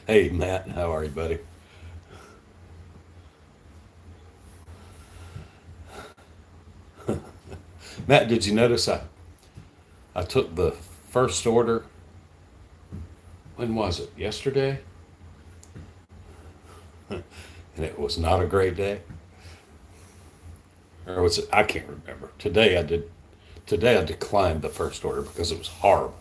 Hey, Matt, how are you, buddy? Matt, did you notice I took the first order? When was it? Yesterday? And it was not a great day. Or was it? I can't remember. Today I did. Today I declined the first order because it was horrible.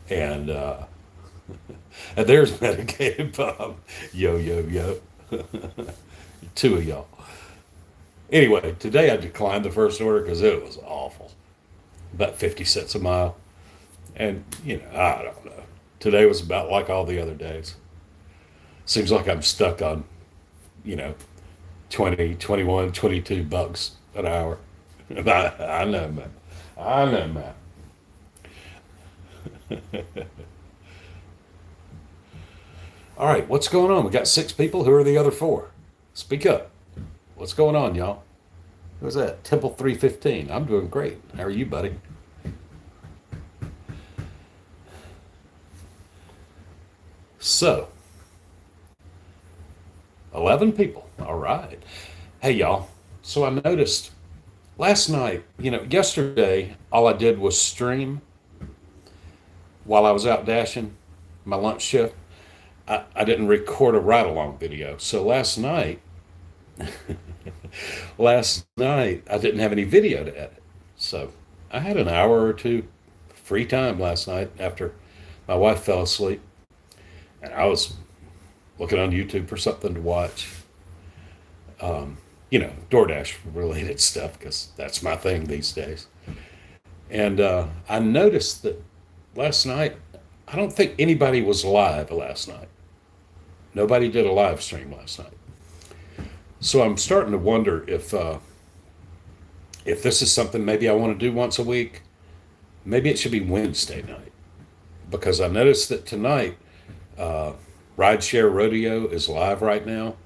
And, and there's medicated Bob. Yo, yo, yo. Two of y'all. Anyway, today I declined the first order because it was awful. About 50 cents a mile. And, I don't know. Today was about like all the other days. Seems like I'm stuck on, you know, 20, 21, 22 bucks an hour. I know, man. I know, man. All right, what's going on? We got six people. Who are the other four? Speak up. What's going on, y'all? Who's that? Temple 315. I'm doing great. How are you, buddy? So, 11 people. All right. Hey, y'all. So I noticed last night, yesterday, all I did was stream while I was out dashing my lunch shift. I didn't record a ride along video. So last night, I didn't have any video to edit. So I had an hour or two free time last night after my wife fell asleep. And I was looking on YouTube for something to watch. DoorDash related stuff because that's my thing these days. And I noticed that last night, I don't think anybody was live last night. Nobody did a live stream last night. So I'm starting to wonder if this is something maybe I want to do once a week. Maybe it should be Wednesday night because I noticed that tonight uh, Rideshare Rodeo is live right now,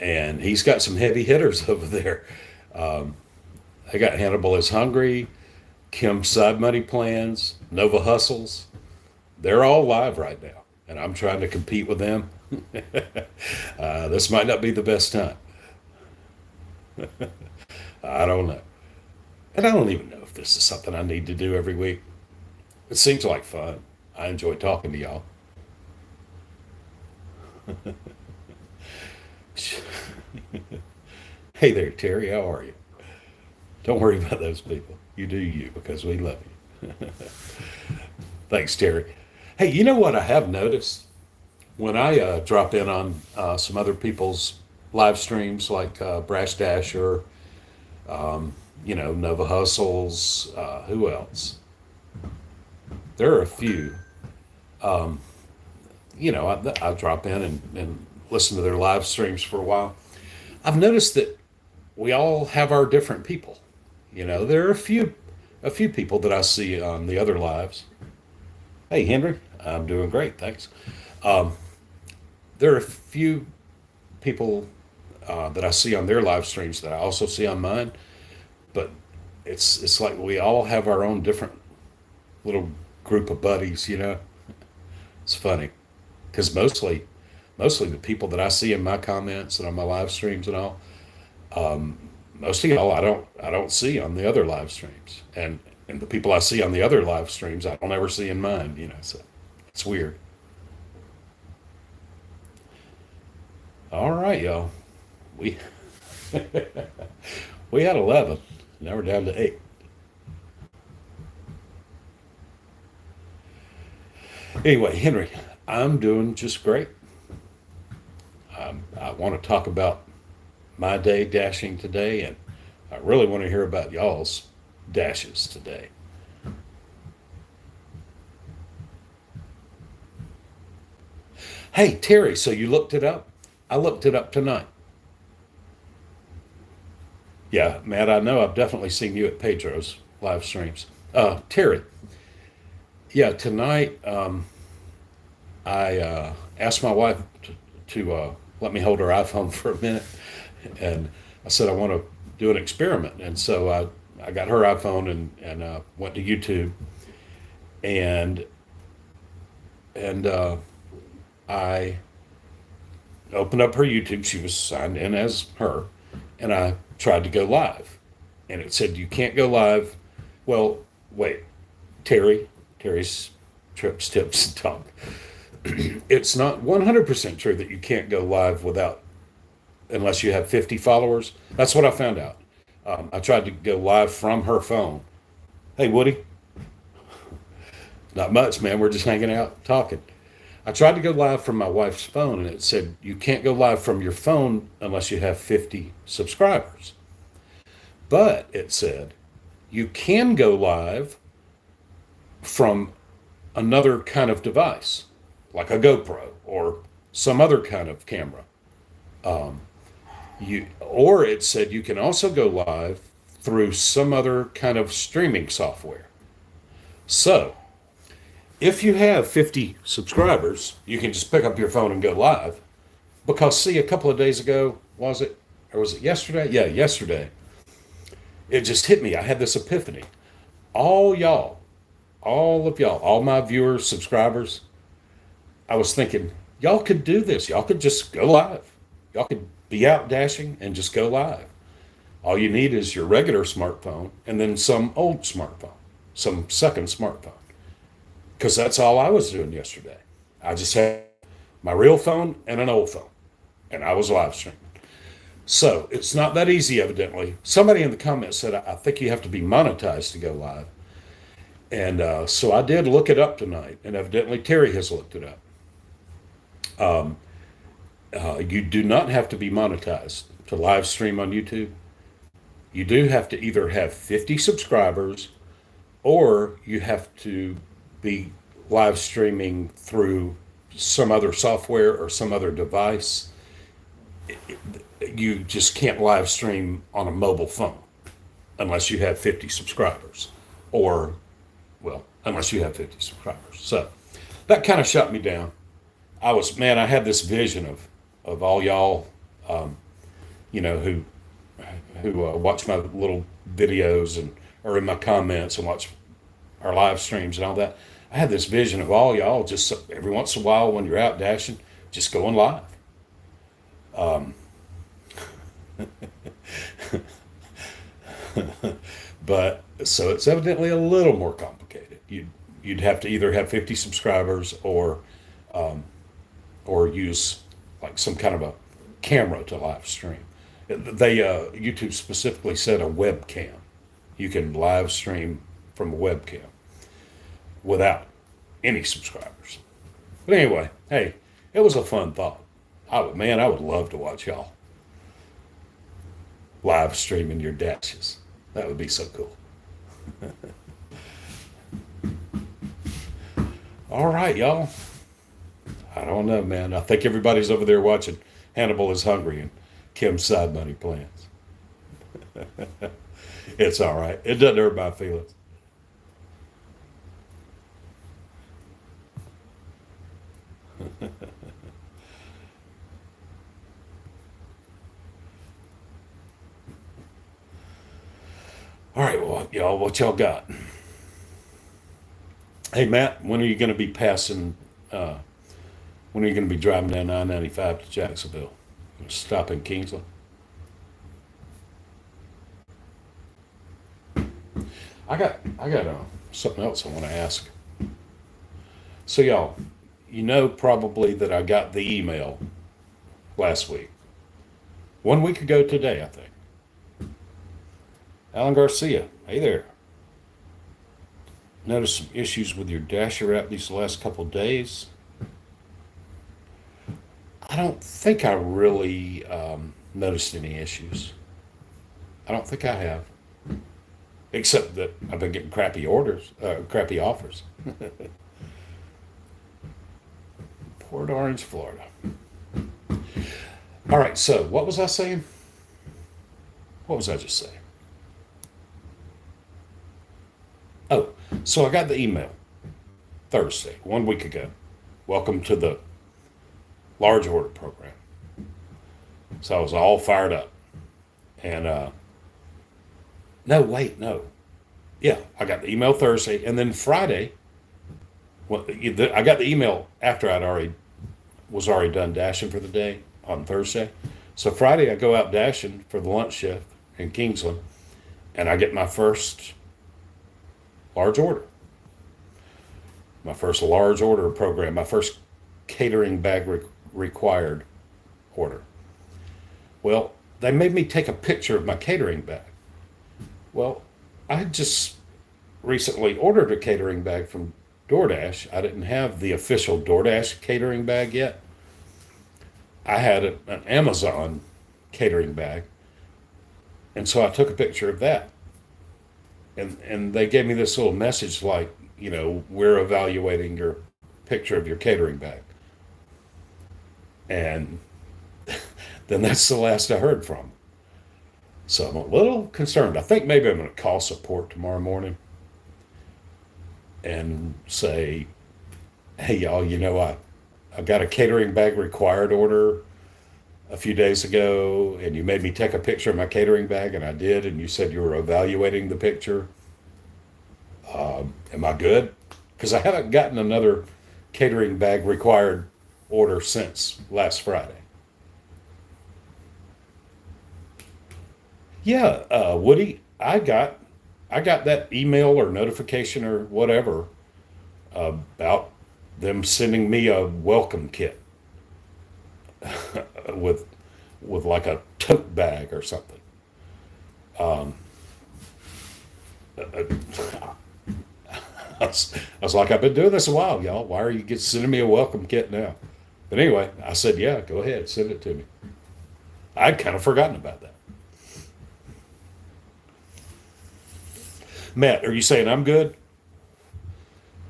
and he's got some heavy hitters over there. Um, I got Hannibal is Hungry, Kim Side Money Plans, Nova Hustles. They're all live right now, and I'm trying to compete with them. This might not be the best time. I don't know. And I don't even know if this is something I need to do every week. It seems like fun. I enjoy talking to y'all. Hey there, Terry. How are you? Don't worry about those people. You do you because we love you. Thanks, Terry. Hey, you know what I have noticed? When I drop in on some other people's live streams like Brash Dasher, Nova Hustles, who else? There are a few. Um, I drop in and listen to their live streams for a while. I've noticed that we all have our different people. There are a few people that I see on the other lives. Hey, Henry, I'm doing great, thanks. Um, there are a few people that I see on their live streams that I also see on mine, but it's like we all have our own different little group of buddies. It's funny because mostly the people that I see in my comments and on my live streams and all, most of y'all I don't see on the other live streams, and the people I see on the other live streams I don't ever see in mine. So it's weird. All right, y'all, we we had 11. Now we're down to 8. Anyway, Henry, I'm doing just great. I want to talk about my day dashing today, and I really want to hear about y'all's dashes today. Hey, Terry, so you looked it up? I looked it up tonight. Yeah, Matt, I know I've definitely seen you at Pedro's live streams. Terry, yeah, tonight I asked my wife to let me hold her iPhone for a minute, and I said I want to do an experiment, and so I got her iPhone and went to YouTube, and and I opened up her YouTube. She was signed in as her, and I tried to go live, and it said you can't go live. Well, wait, Terry's trips, tips, and talk. It's not 100% true that you can't go live without unless you have 50 followers. That's what I found out. I tried to go live from her phone. Hey, Woody, not much, man. We're just hanging out talking. I tried to go live from my wife's phone, and it said you can't go live from your phone unless you have 50 subscribers. But it said you can go live from another kind of device, like a GoPro or some other kind of camera. Or it said you can also go live through some other kind of streaming software. So if you have 50 subscribers, you can just pick up your phone and go live. Because, see, a couple of days ago, was it? Or was it yesterday? Yeah, yesterday. It just hit me. I had this epiphany. All y'all, all of y'all, all my viewers, subscribers, I was thinking, y'all could do this. Y'all could just go live. Y'all could be out dashing and just go live. All you need is your regular smartphone and then some old smartphone, some second smartphone. Because that's all I was doing yesterday. I just had my real phone and an old phone, and I was live streaming. So it's not that easy, evidently. Somebody in the comments said, I think you have to be monetized to go live. And so I did look it up tonight, and evidently Terry has looked it up. You do not have to be monetized to live stream on YouTube. You do have to either have 50 subscribers or you have to be live streaming through some other software or some other device. You just can't live stream on a mobile phone unless you have 50 subscribers or, well, unless you have 50 subscribers. So that kind of shut me down. I had this vision of all y'all, who watch my little videos and are in my comments and watch our live streams and all that. I had this vision of all y'all just every once in a while when you're out dashing, just going live. But so it's evidently a little more complicated. You'd have to either have 50 subscribers or use like some kind of a camera to live stream. YouTube specifically said a webcam. You can live stream from a webcam without any subscribers. But anyway, hey, it was a fun thought. I would love to watch y'all live streaming your dashes. That would be so cool. All right, y'all. I don't know, man. I think everybody's over there watching Hannibal is Hungry and Kim's Side Money Plans. It's all right. It doesn't hurt my feelings. All right, well, y'all, what y'all got? Hey, Matt, when are you going to be passing? When are you going to be driving down 995 to Jacksonville? Stop in Kingsland? I got something else I want to ask. So, y'all, you know probably that I got the email last week. 1 week ago today, I think. Alan Garcia, hey there. Noticed some issues with your Dasher app these last couple of days. I don't think I really noticed any issues. I don't think I have. Except that I've been getting crappy offers. Port Orange, Florida. All right, so what was I saying? What was I just saying? Oh, so I got the email Thursday, 1 week ago. Welcome to the large order program. So I was all fired up. And no. Yeah, I got the email Thursday. And then Friday, Well, I got the email after I'd already done dashing for the day on Thursday. So Friday I go out dashing for the lunch shift in Kingsland, and I get my first large order, my first large order program, my first catering bag required order. Well, they made me take a picture of my catering bag. Well, I just recently ordered a catering bag from DoorDash. I didn't have the official DoorDash catering bag yet. I had an Amazon catering bag, and so I took a picture of that. And they gave me this little message like, we're evaluating your picture of your catering bag. And then that's the last I heard from them. So I'm a little concerned. I think maybe I'm going to call support tomorrow morning and say, hey, y'all, I got a catering bag required order a few days ago, and you made me take a picture of my catering bag, and I did, and you said you were evaluating the picture. Am I good? Because I haven't gotten another catering bag required order since last Friday. Yeah, Woody, I got that email or notification or whatever about them sending me a welcome kit with like a tote bag or something. Um, I was like, I've been doing this a while, y'all. Why are you sending me a welcome kit now? But anyway, I said, yeah, go ahead, send it to me. I'd kind of forgotten about that. Matt, are you saying I'm good?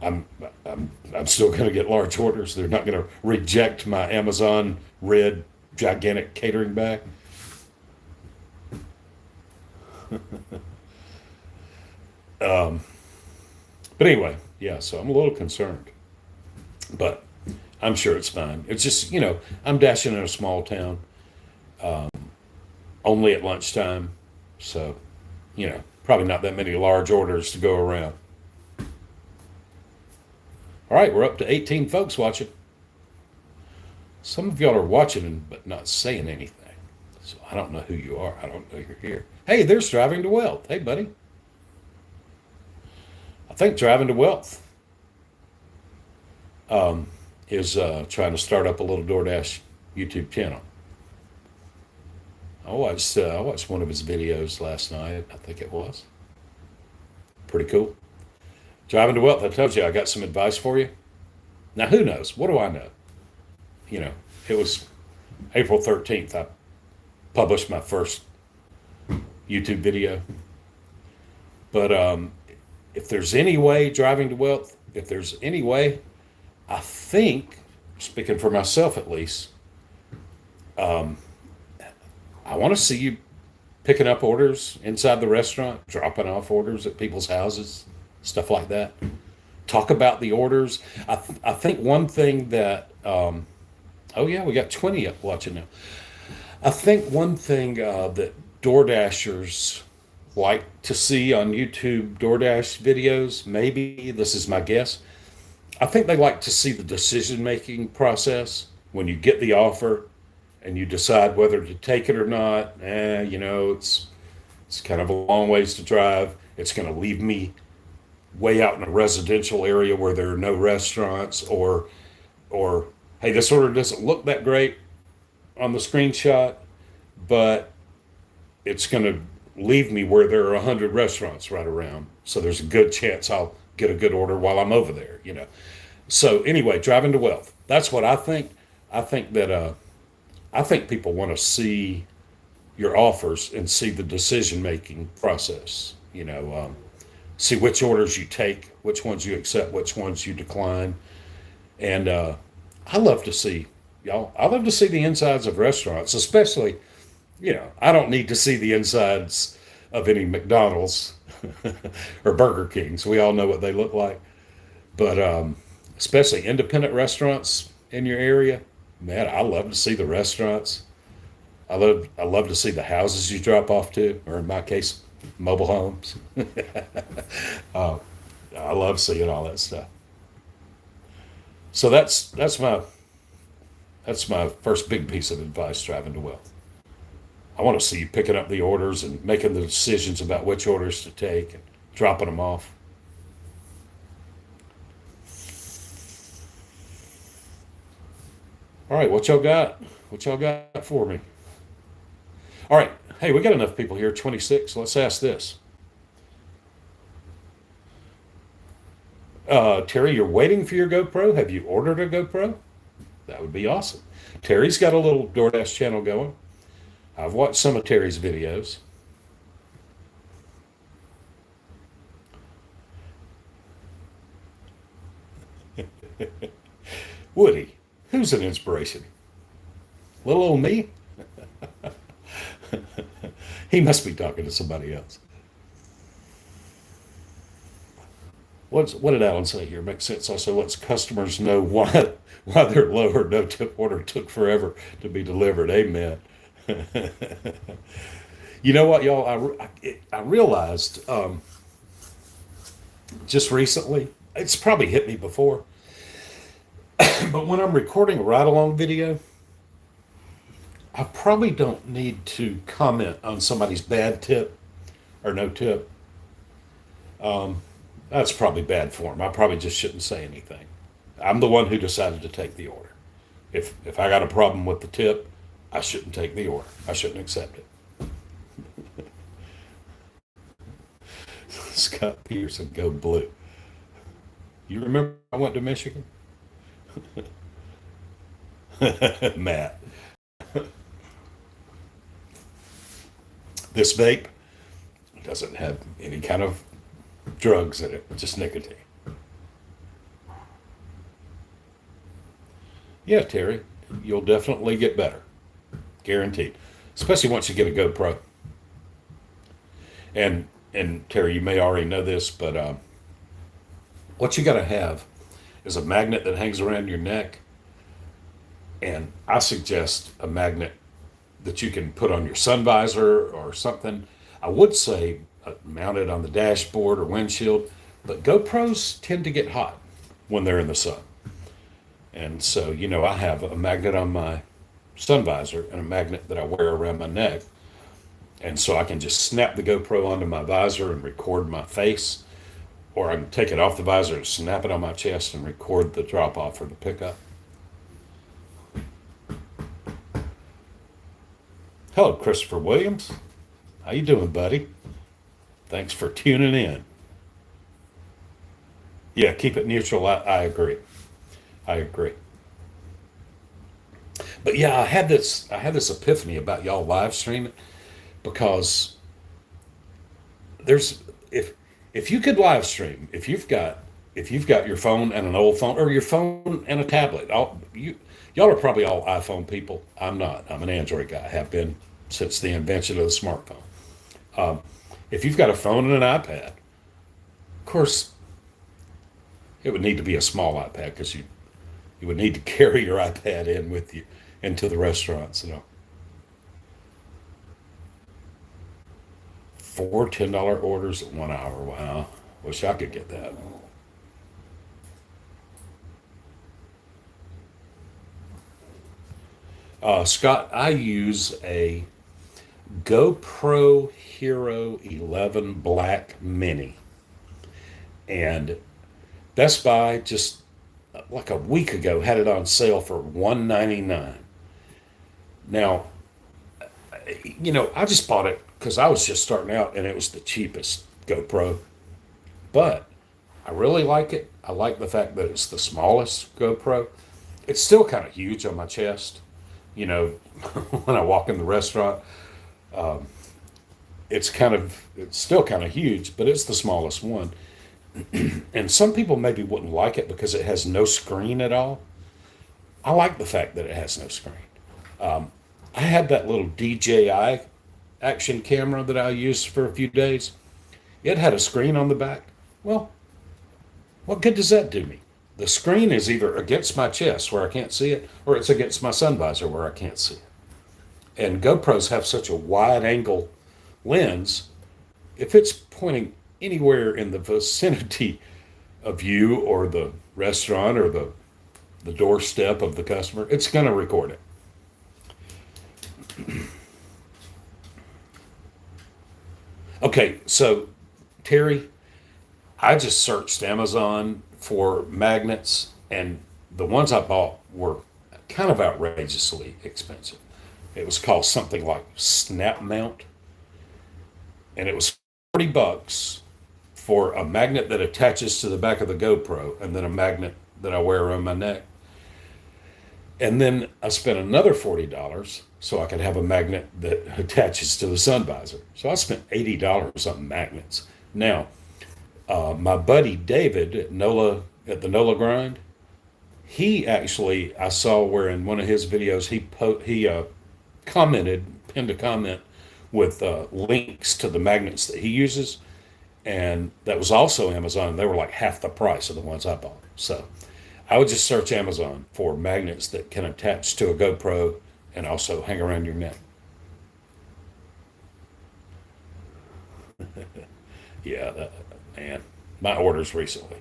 I'm still going to get large orders. They're not going to reject my Amazon red gigantic catering bag. Um, but anyway, yeah. So I'm a little concerned, but I'm sure it's fine. It's just I'm dashing in a small town, only at lunchtime, so probably not that many large orders to go around. All right, we're up to 18 folks watching. Some of y'all are watching but not saying anything. So I don't know who you are. I don't know you're here. Hey, there's Driving to Wealth. Hey, buddy. I think Driving to Wealth is trying to start up a little DoorDash YouTube channel. I watched one of his videos last night. I think it was pretty cool. Driving to Wealth. I told you I got some advice for you. Now, who knows? What do I know? It was April 13th. I published my first YouTube video. But if there's any way, Driving to Wealth, if there's any way, I think, speaking for myself at least, um, I want to see you picking up orders inside the restaurant, dropping off orders at people's houses, stuff like that. Talk about the orders. I think one thing that, oh yeah, we got 20 watching now. I think one thing that DoorDashers like to see on YouTube DoorDash videos, maybe this is my guess, I think they like to see the decision-making process when you get the offer and you decide whether to take it or not. It's kind of a long ways to drive. It's going to leave me way out in a residential area where there are no restaurants, or hey, this order doesn't look that great on the screenshot, but it's going to leave me where there are 100 restaurants right around. So there's a good chance I'll get a good order while I'm over there. So anyway, Driving to Wealth. That's what I think. I think people want to see your offers and see the decision making process. See which orders you take, which ones you accept, which ones you decline. And I love to see y'all. I love to see the insides of restaurants, especially. I don't need to see the insides of any McDonald's or Burger Kings. We all know what they look like. But especially independent restaurants in your area, man, I love to see the restaurants. I love to see the houses you drop off to, or in my case, mobile homes. uh, I love seeing all that stuff. So that's my first big piece of advice driving to wealth. I want to see you picking up the orders and making the decisions about which orders to take and dropping them off. All right, what y'all got? What y'all got for me? All right, hey, we got enough people here, 26. Let's ask this. Terry, you're waiting for your GoPro. Have you ordered a GoPro? That would be awesome. Terry's got a little DoorDash channel going. I've watched some of Terry's videos. Woody, who's an inspiration? Little old me? He must be talking to somebody else. What did Alan say here? Makes sense. Also, lets customers know why their low or no tip order took forever to be delivered. Amen. You know what, y'all? I realized just recently. It's probably hit me before, but when I'm recording a ride along video, I probably don't need to comment on somebody's bad tip or no tip. That's probably bad form. I probably just shouldn't say anything. I'm the one who decided to take the order. If I got a problem with the tip, I shouldn't take the order. I shouldn't accept it. Scott Peterson, go blue. You remember I went to Michigan? Matt, this vape doesn't have any kind of drugs in it, just nicotine. Yeah, Terry, you'll definitely get better, guaranteed. Especially once you get a GoPro. And Terry, you may already know this, but what you got to have is a magnet that hangs around your neck, and I suggest a magnet that you can put on your sun visor or something. I would say mount it on the dashboard or windshield, but GoPros tend to get hot when they're in the sun. And so, I have a magnet on my sun visor and a magnet that I wear around my neck. And so I can just snap the GoPro onto my visor and record my face, or I can take it off the visor and snap it on my chest and record the drop off or the pickup. Hello, Christopher Williams. How you doing, buddy? Thanks for tuning in. Yeah, keep it neutral. I agree. I agree. But yeah, I had this epiphany about y'all live streaming because there's if you could live stream, if you've got your phone and an old phone or your phone and a tablet, y'all are probably all iPhone people. I'm not. I'm an Android guy. Have been since the invention of the smartphone. Um, if you've got a phone and an iPad, of course, it would need to be a small iPad because you would need to carry your iPad in with you into the restaurants. Four $10 orders in 1 hour. Wow, wish I could get that. Scott, I use a GoPro Hero 11 Black Mini, and Best Buy just like a week ago had it on sale for 199. Now, I just bought it because I was just starting out and it was the cheapest GoPro, but I really like it. I like the fact that it's the smallest GoPro. It's still kind of huge on my chest. You know, when I walk in the restaurant, it's still kind of huge, but it's the smallest one. And some people maybe wouldn't like it because it has no screen at all. I like the fact that it has no screen. I had that little DJI action camera that I used for a few days. It had a screen on the back. Well, what good does that do me? The screen is either against my chest where I can't see it, or it's against my sun visor where I can't see it. And GoPros have such a wide angle lens, if it's pointing anywhere in the vicinity of you or the restaurant or the the doorstep of the customer, it's going to record it. Okay, so Terry, I just searched Amazon for magnets, and the ones I bought were kind of outrageously expensive. It was called something like Snap Mount, and it was $40 for a magnet that attaches to the back of the GoPro, and then a magnet that I wear around my neck. And then I spent another $40 so I could have a magnet that attaches to the sun visor. So I spent $80 on magnets. Now, my buddy David at the NOLA Grind, he actually, I saw where in one of his videos he commented, pinned a comment with links to the magnets that he uses, and that was also Amazon. They were like half the price of the ones I bought. So I would just search Amazon for magnets that can attach to a GoPro and also hang around your neck. Yeah, man, my orders recently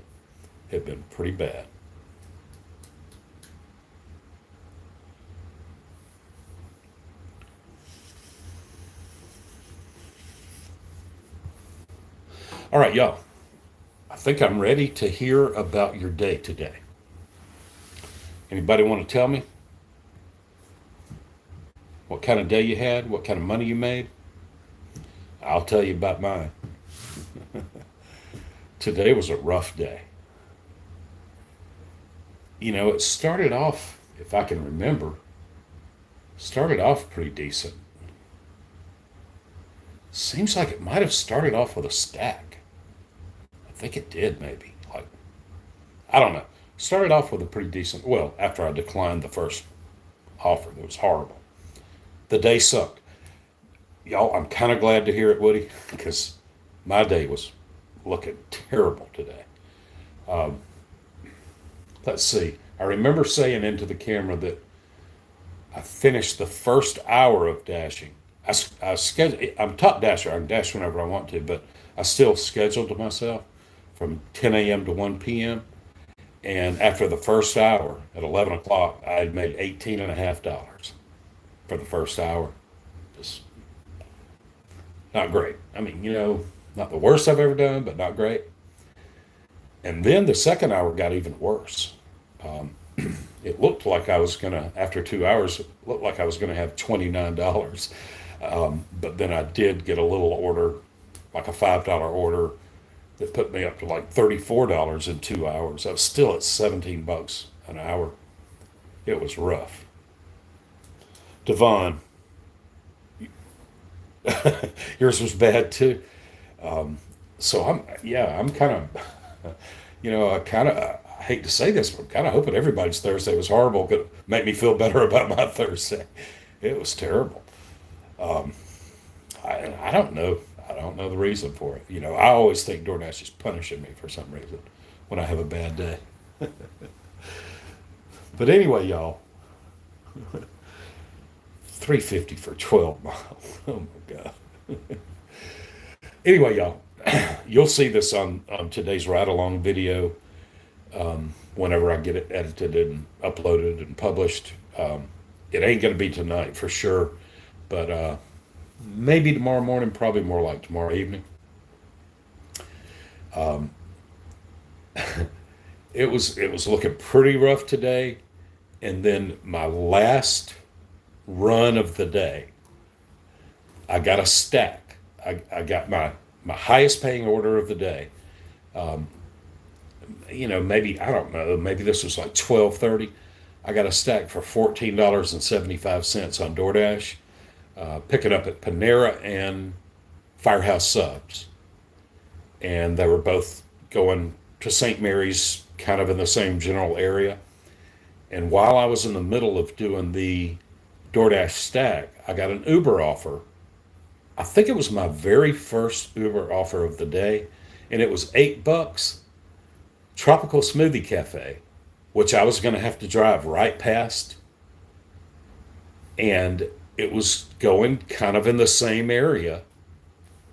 have been pretty bad. All right, y'all. I think I'm ready to hear about your day today. Anybody want to tell me what kind of day you had? What kind of money you made? I'll tell you about mine. Today was a rough day. You know, it started off, if I can remember, started off pretty decent. Seems like it might have started off with a stack. I think it did, maybe. Like, I don't know. Started off with a pretty decent, well, after I declined the first offer that was horrible. The day sucked. Y'all, I'm kind of glad to hear it, Woody, because my day was looking terrible today. Um, let's see. I remember saying into the camera that I finished the first hour of dashing. I'm top dasher. I can dash whenever I want to, but I still scheduled myself from 10 a.m. to 1 p.m. And after the first hour at 11 o'clock, I had made $18.50 for the first hour. Just not great. I mean, not the worst I've ever done, but not great. And then the second hour got even worse. Um, it looked like I was going to, after 2 hours, it looked like I was going to have $29. But then I did get a little order, like a $5 order, that put me up to like $34 in 2 hours. I was still at $17 an hour. It was rough. Devon, yours was bad too. So I'm kind of, I hate to say this, but I'm kind of hoping everybody's Thursday was horrible. Could make me feel better about my Thursday. It was terrible. Um, I don't know. I don't know the reason for it. I always think DoorDash is punishing me for some reason when I have a bad day. But anyway, y'all, 350 for 12 miles. Oh my God. Anyway, y'all, you'll see this on today's ride along video whenever I get it edited and uploaded and published. It ain't going to be tonight for sure, but maybe tomorrow morning, probably more like tomorrow evening. Um, it was looking pretty rough today, and then my last run of the day, I got a stack. I got my highest paying order of the day. Um, maybe I don't know. Maybe this was like 12:30. I got a stack for $14.75 on DoorDash, picking up at Panera and Firehouse Subs, and they were both going to St. Mary's, kind of in the same general area. And while I was in the middle of doing the DoorDash stack, I got an Uber offer. I think it was my very first Uber offer of the day, and it was $8. Tropical Smoothie Cafe, which I was going to have to drive right past, and it was going kind of in the same area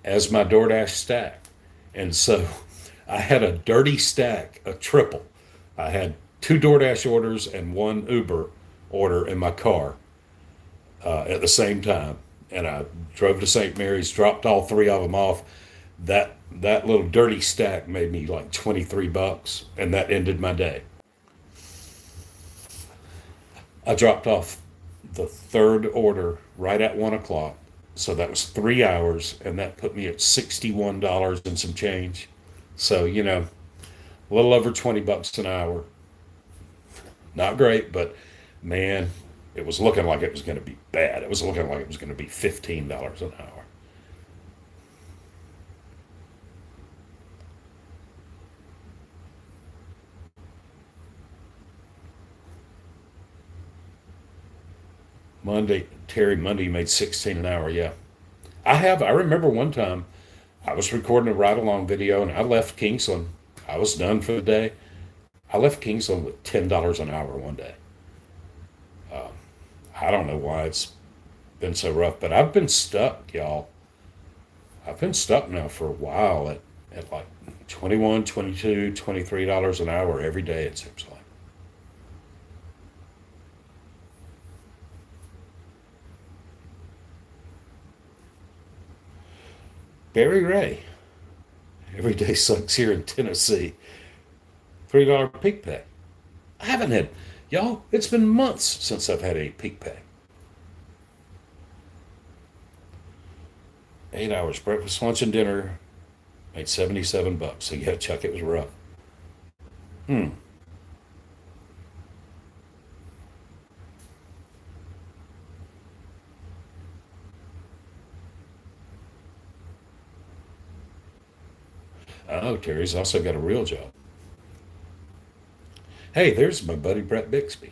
as my DoorDash stack. And so I had a dirty stack, a triple. I had two DoorDash orders and one Uber order in my car at the same time. And I drove to St. Mary's, dropped all three of them off. That little dirty stack made me like $23, and that ended my day. I dropped off the third order right at 1 o'clock. So that was 3 hours, and that put me at $61 and some change. So, a little over $20 an hour. Not great, but man, it was looking like it was going to be bad. It was looking like it was going to be $15 an hour. Monday made 16 an hour. Yeah. I remember one time I was recording a ride along video and I left Kingsland. I was done for the day. I left Kingsland with $10 an hour one day. I don't know why it's been so rough, but I've been stuck, y'all. I've been stuck now for a while at like 21, 22, $23 an hour every day, it seems like. Barry Ray, every day sucks here in Tennessee. $3 peak pay. I haven't had, y'all, it's been months since I've had a peak pay. 8 hours, breakfast, lunch, and dinner, made $77. So yeah, Chuck, it was rough. Hmm. Oh, Terry's also got a real job. Hey, there's my buddy Brett Bixby.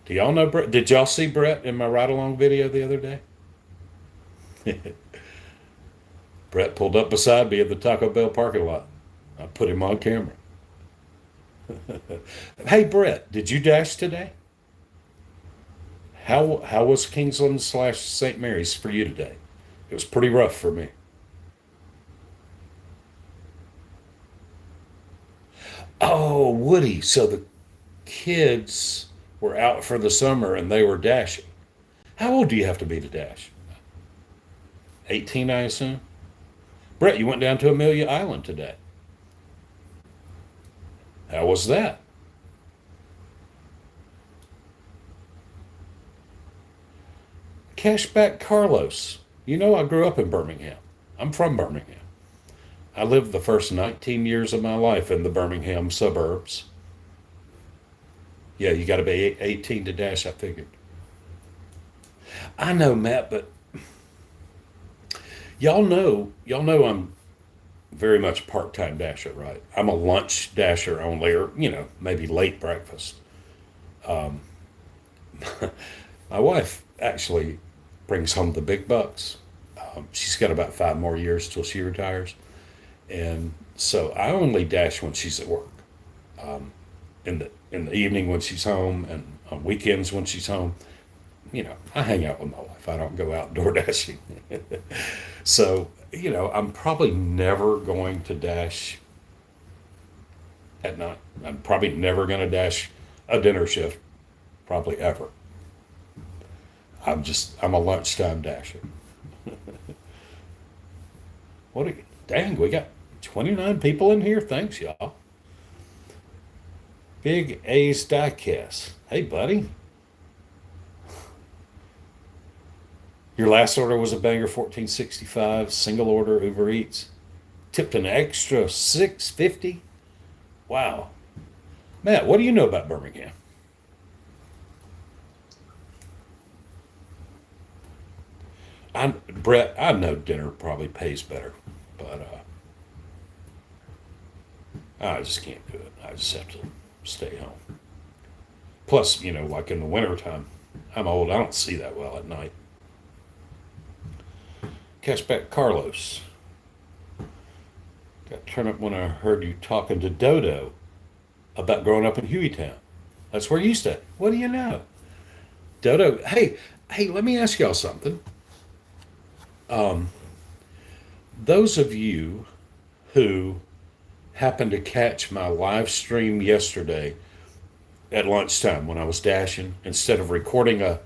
Do y'all know Brett? Did y'all see Brett in my ride along video the other day? Brett pulled up beside me at the Taco Bell parking lot. I put him on camera. Hey, Brett, did you dash today? How was Kingsland slash St. Mary's for you today? It was pretty rough for me. Oh, Woody. So the kids were out for the summer and they were dashing. How old do you have to be to dash? 18, I assume. Brett, you went down to Amelia Island today. How was that? Cashback Carlos. I grew up in Birmingham. I'm from Birmingham. I lived the first 19 years of my life in the Birmingham suburbs. Yeah, you got to be 18 to dash, I figured. I know, Matt, but y'all know I'm very much a part-time dasher, right? I'm a lunch dasher only, or maybe late breakfast. My wife actually brings home the big bucks. She's got about 5 more years till she retires, and so I only dash when she's at work. In the evening when she's home, and on weekends when she's home. I hang out with my wife. I don't go outdoor dashing. So, I'm probably never going to dash at night. I'm probably never going to dash a dinner shift, probably ever. I'm a lunchtime dasher. Dang, we got 29 people in here. Thanks, y'all. Big A's Diecast. Hey, buddy. Your last order was a banger 1465, single order Uber Eats. Tipped an extra 650. Wow. Matt, what do you know about Birmingham? Brett, I know dinner probably pays better, but I just can't do it. I just have to stay home. Plus, like in the wintertime, I'm old. I don't see that well at night. Cashback Carlos. Got turned up when I heard you talking to Dodo about growing up in Hueytown. That's where you stay. What do you know? Dodo, hey, let me ask y'all something. Those of you who happened to catch my live stream yesterday at lunchtime when I was dashing. Instead of recording a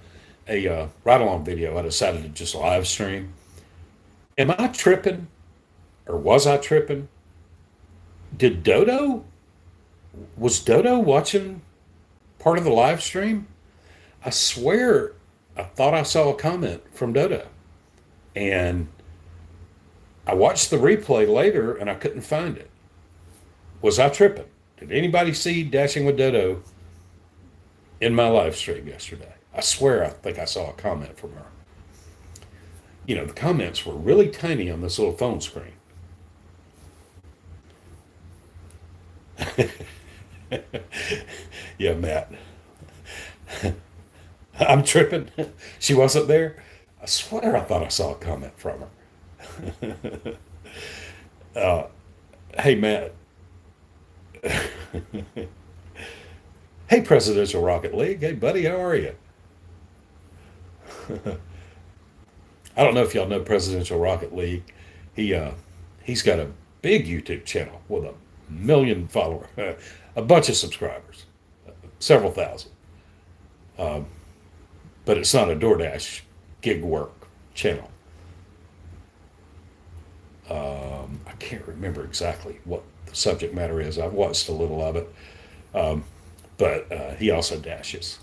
ride along video, I decided to just live stream. Am I tripping or was I tripping? Did Dodo, was Dodo watching part of the live stream? I swear I thought I saw a comment from Dodo. And I watched the replay later and I couldn't find it. Was I tripping? Did anybody see Dashing with Dodo in my live stream yesterday? I swear I think I saw a comment from her. You know, the comments were really tiny on this little phone screen. Yeah, Matt. I'm tripping. She wasn't there. I swear I thought I saw a comment from her. Hey, Matt. Hey, Presidential Rocket League. Hey, buddy, how are you? I don't know if y'all know Presidential Rocket League. He he's got a big YouTube channel with a million followers, a bunch of subscribers, several thousand. But it's not a DoorDash gig work channel. I can't remember exactly what the subject matter is. I've watched a little of it, but he also dashes.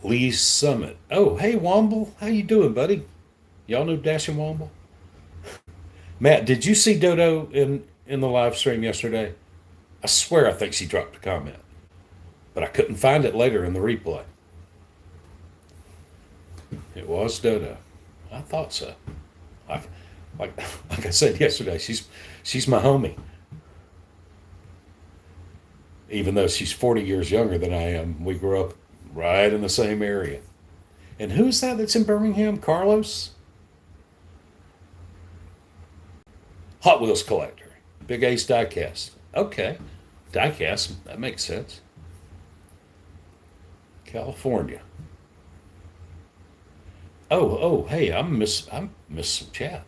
Lee Summit. Oh, hey Womble, how you doing, buddy? Y'all know Dashing Womble? Matt, did you see Dodo in the live stream yesterday? I swear I think she dropped a comment, but I couldn't find it later in the replay. It was Dodo. I thought so. I, like like I said yesterday, she's my homie. Even though she's 40 years younger than I am, we grew up right in the same area. And who's that that's in Birmingham? Carlos? Hot Wheels collector. Big Ace Diecast. Okay. Diecast. That makes sense. California. Hey, I'm miss some chat.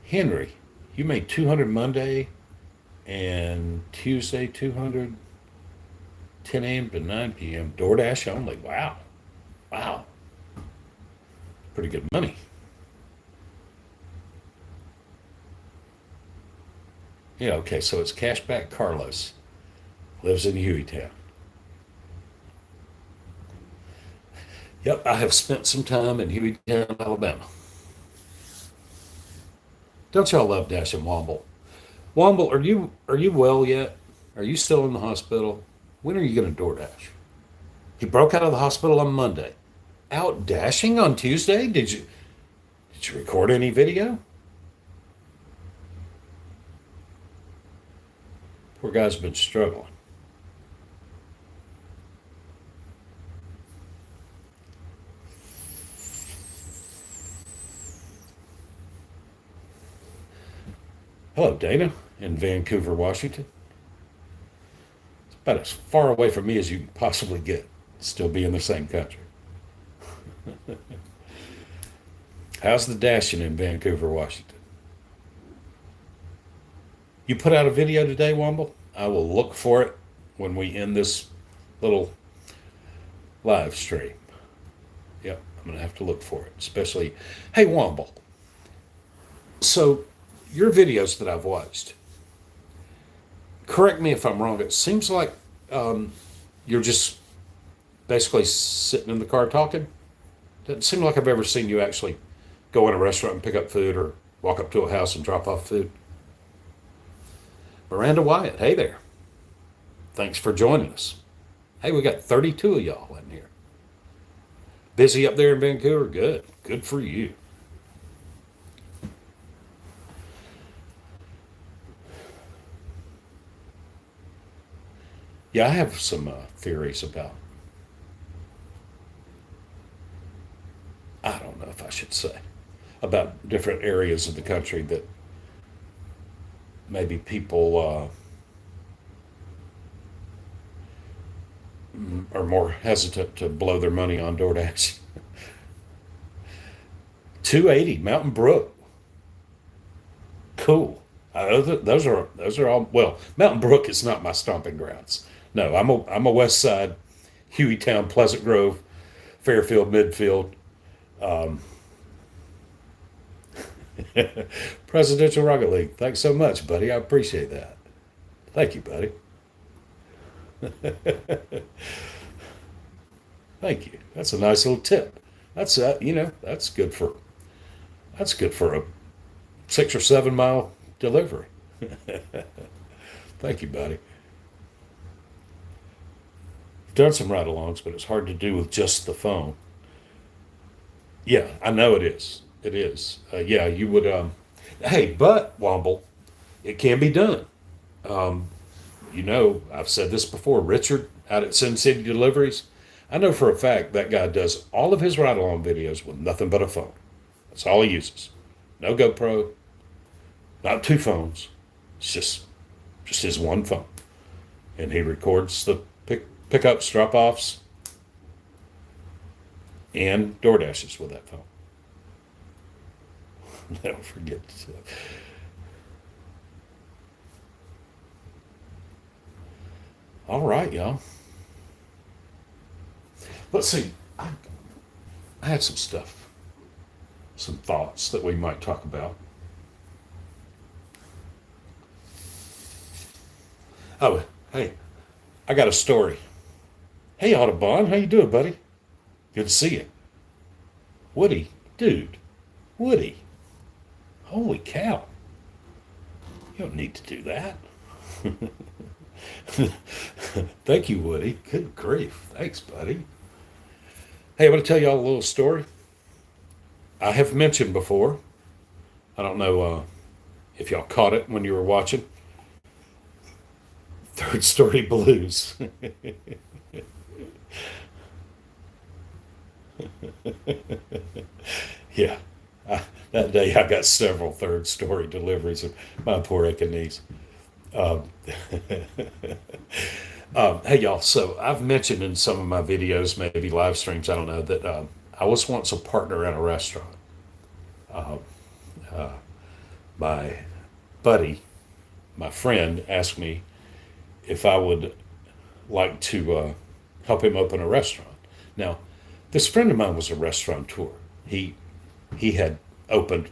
Henry, you made 200 Monday and Tuesday 200, 10 a.m. to 9 p.m. DoorDash only. Wow. Wow. Pretty good money. Yeah, okay, so it's Cashback Carlos. Lives in Hueytown. Yep, I have spent some time in Hueytown, Alabama. Don't y'all love Dash and Womble? Womble, are you well yet? Are you still in the hospital? When are you going to DoorDash? He broke out of the hospital on Monday. Out dashing on Tuesday? Did you record any video? Poor guy's been struggling. Hello, Dana, in Vancouver, Washington. It's about as far away from me as you can possibly get. Still be in the same country. How's the dashing in Vancouver, Washington? You put out a video today, Womble? I will look for it when we end this little live stream. Yep, I'm going to have to look for it. Especially, hey, Womble. So, your videos that I've watched, correct me if I'm wrong, it seems like you're just basically sitting in the car talking. Doesn't seem like I've ever seen you actually go in a restaurant and pick up food or walk up to a house and drop off food. Miranda Wyatt, hey there. Thanks for joining us. Hey, we got 32 of y'all in here. Busy up there in Vancouver? Good. Good for you. Yeah, I have some theories about, I don't know if I should say, about different areas of the country that maybe people are more hesitant to blow their money on DoorDash. 280 Mountain Brook. Cool. Those are all, well, Mountain Brook is not my stomping grounds. No, I'm a West Side, Hueytown, Pleasant Grove, Fairfield, Midfield, Presidential Rocket League. Thanks so much, buddy. I appreciate that. Thank you, buddy. Thank you. That's a nice little tip. That's good for a 6 or 7 mile delivery. Thank you, buddy. I've done some ride-alongs, but it's hard to do with just the phone. Yeah, I know it is. It is. Yeah, you would. Hey, but Womble, it can be done. Um, I've said this before. Richard out at Sin City Deliveries, I know for a fact that guy does all of his ride-along videos with nothing but a phone. That's all he uses. No GoPro, not two phones. It's just his one phone, and he records the pickups, drop-offs, and door dashes with that phone. Never forget. All right, y'all. Let's see. I had some stuff, some thoughts that we might talk about. Oh, hey, I got a story. Hey, Audubon, how you doing, buddy? Good to see you. Woody, dude, Woody. Holy cow! You don't need to do that. Thank you, Woody. Good grief. Thanks, buddy. Hey, I want to tell y'all a little story. I have mentioned before. I don't know if y'all caught it when you were watching. Third Story Blues. Yeah. That day I got several third story deliveries of my poor aching knees. Um, hey, y'all. So I've mentioned in some of my videos, maybe live streams, I don't know, that I was once a partner in a restaurant. Um, uh, my buddy, my friend, asked me if I would like to help him open a restaurant. Now, this friend of mine was a restaurateur. He he had opened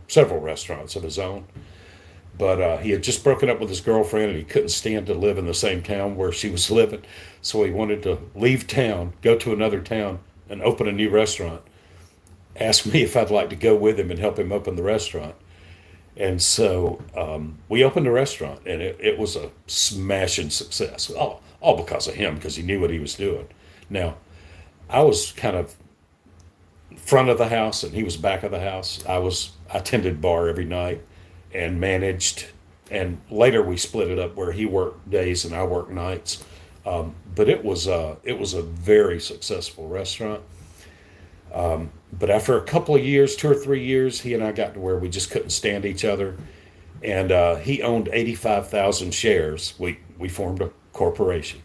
several restaurants of his own, but he had just broken up with his girlfriend and he couldn't stand to live in the same town where she was living. So he wanted to leave town, go to another town, and open a new restaurant. Asked me if I'd like to go with him and help him open the restaurant. And so we opened a restaurant, and it was a smashing success. All because of him, because he knew what he was doing. Now, I was kind of front of the house, and he was back of the house. I tended bar every night and managed. And later we split it up where he worked days and I worked nights. But it was a very successful restaurant. But after a couple of years, 2 or 3 years, he and I got to where we just couldn't stand each other. And he owned 85,000 shares. We formed a corporation.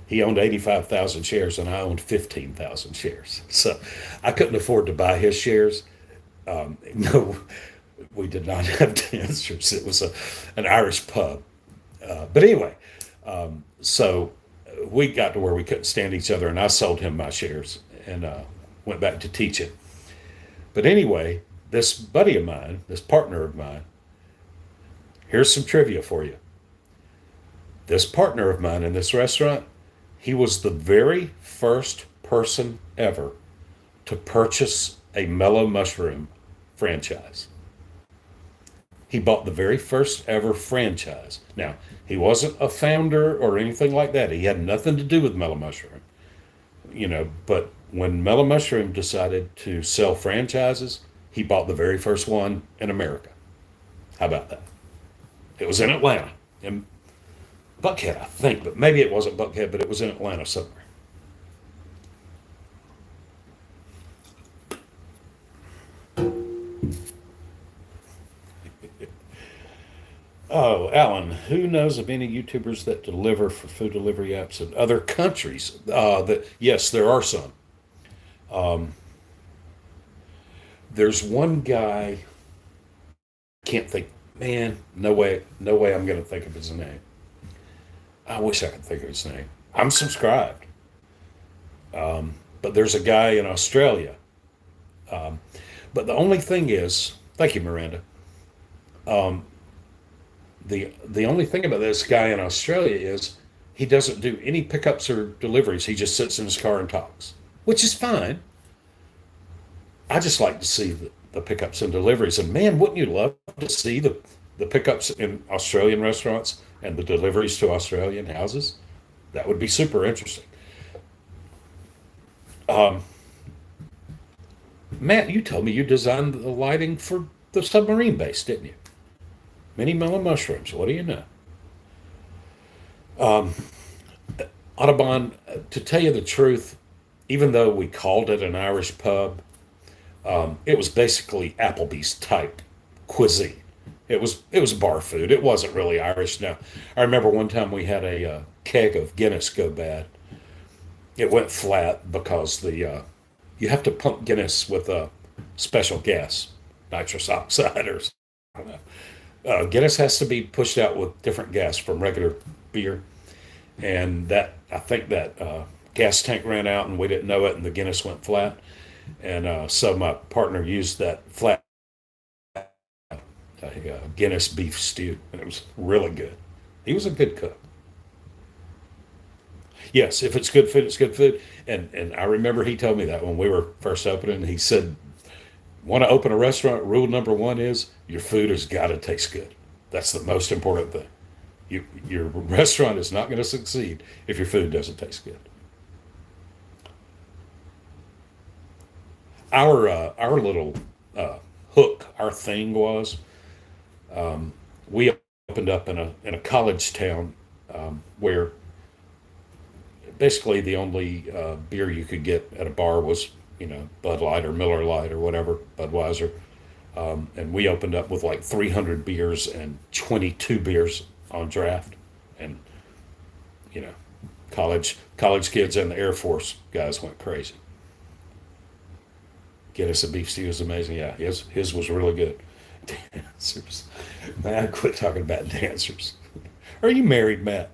He owned 85,000 shares, and I owned 15,000 shares. So I couldn't afford to buy his shares. No, we did not have dancers. It was an Irish pub. But anyway, so we got to where we couldn't stand each other, and I sold him my shares and went back to teaching. But anyway, this buddy of mine, this partner of mine, here's some trivia for you. This partner of mine in this restaurant, he was the very first person ever to purchase a Mellow Mushroom franchise. He bought the very first ever franchise. Now, he wasn't a founder or anything like that. He had nothing to do with Mellow Mushroom, but when Mellow Mushroom decided to sell franchises, he bought the very first one in America. How about that? It was in Atlanta, in Buckhead, I think, but maybe it wasn't Buckhead, but it was in Atlanta somewhere. Oh, Alan, who knows of any YouTubers that deliver for food delivery apps in other countries? Yes, there are some. Um, There's one guy, can't think, man, no way I'm going to think of his name. I wish I could think of his name. I'm subscribed. But there's a guy in Australia. But the only thing is, thank you, Miranda. The only thing about this guy in Australia is he doesn't do any pickups or deliveries. He just sits in his car and talks, which is fine. I just like to see the pickups and deliveries. And man, wouldn't you love to see the pickups in Australian restaurants and the deliveries to Australian houses? That would be super interesting. Um, Matt, you told me you designed the lighting for the submarine base, didn't you? Mini mellow mushrooms. What do you know? Audubon, to tell you the truth, even though we called it an Irish pub, it was basically Applebee's type cuisine. It was bar food. It wasn't really Irish. Now, I remember one time we had a keg of Guinness go bad. It went flat because the you have to pump Guinness with a special gas, nitrous oxide, or I don't know. Guinness has to be pushed out with different gas from regular beer, and that I think that gas tank ran out and we didn't know it, and the Guinness went flat, and so my partner used that flat Guinness beef stew, and it was really good. He was a good cook. Yes, if it's good food, it's good food. And I remember he told me that when we were first opening. He said, "Want to open a restaurant? Rule number one is your food has got to taste good. That's the most important thing. Your restaurant is not going to succeed if your food doesn't taste good." Our little hook, our thing was we opened up in a college town where basically the only beer you could get at a bar was, Bud Light or Miller Light or whatever, Budweiser. And we opened up with like 300 beers and 22 beers on draft. And, you know, college kids and the Air Force guys went crazy. Get us a beef stew is amazing. Yeah, his was really good. Dancers. Man, quit talking about dancers. Are you married, Matt?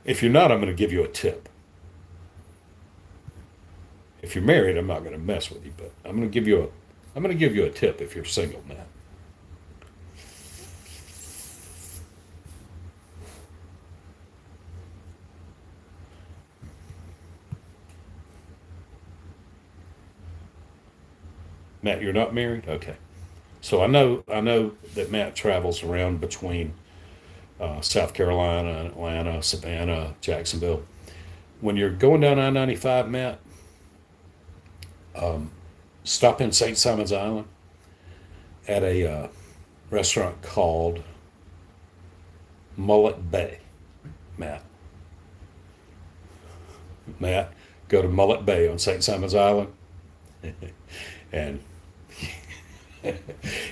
If you're not, I'm going to give you a tip. If you're married, I'm not going to mess with you, but I'm going to give you a tip if you're single, Matt. Matt, you're not married? Okay. So I know that Matt travels around between South Carolina, Atlanta, Savannah, Jacksonville. When you're going down I-95, Matt, stop in St. Simon's Island at a restaurant called Mullet Bay. Matt, Matt, go to Mullet Bay on St. Simon's Island, and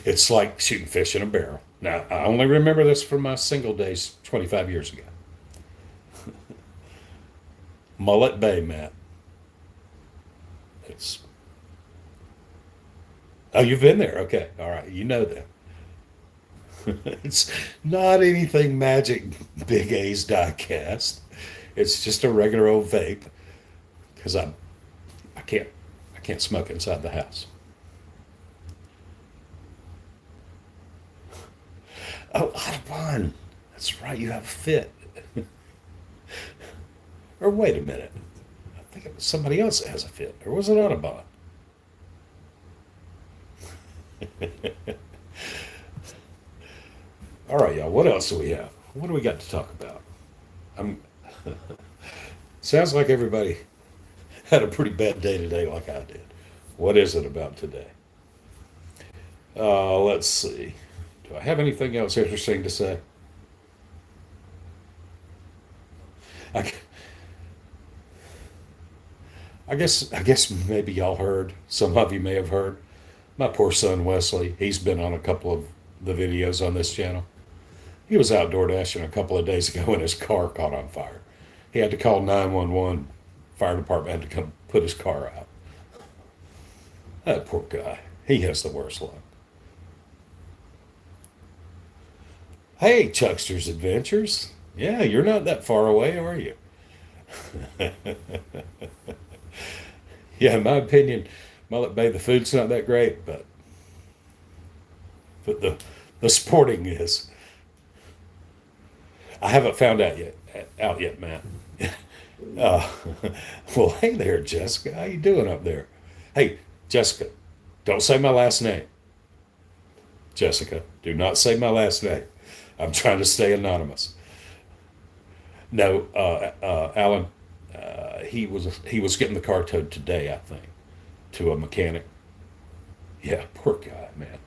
it's like shooting fish in a barrel. Now, I only remember this from my single days 25 years ago. Mullet Bay, Matt. It's Oh, you've been there. Okay. All right. You know that. It's not anything magic, Big A's diecast. It's just a regular old vape because I can't I can't smoke inside the house. Oh, Audubon. That's right. You have a fit. Or wait a minute. I think it was somebody else that has a fit. Or was it Audubon? All right, y'all. What else do we have? What do we got to talk about? I'm. Sounds like everybody had a pretty bad day today, like I did. What is it about today? Let's see. Do I have anything else interesting to say? I, I guess maybe y'all heard. Some of you may have heard. My poor son Wesley. He's been on a couple of the videos on this channel. He was outdoor dashing a couple of days ago and his car caught on fire. He had to call 911. Fire department had to come put his car out. That poor guy. He has the worst luck. Hey, Chuckster's Adventures. Yeah, you're not that far away, are you? Yeah, in my opinion, Mullet Bay, the food's not that great, but the sporting is. I haven't found out yet, Matt. Uh, well, hey there, Jessica. How you doing up there? Hey, Jessica, don't say my last name. Jessica, do not say my last name. I'm trying to stay anonymous. No, Alan, he was getting the car towed today, I think, to a mechanic. Yeah, poor guy, man.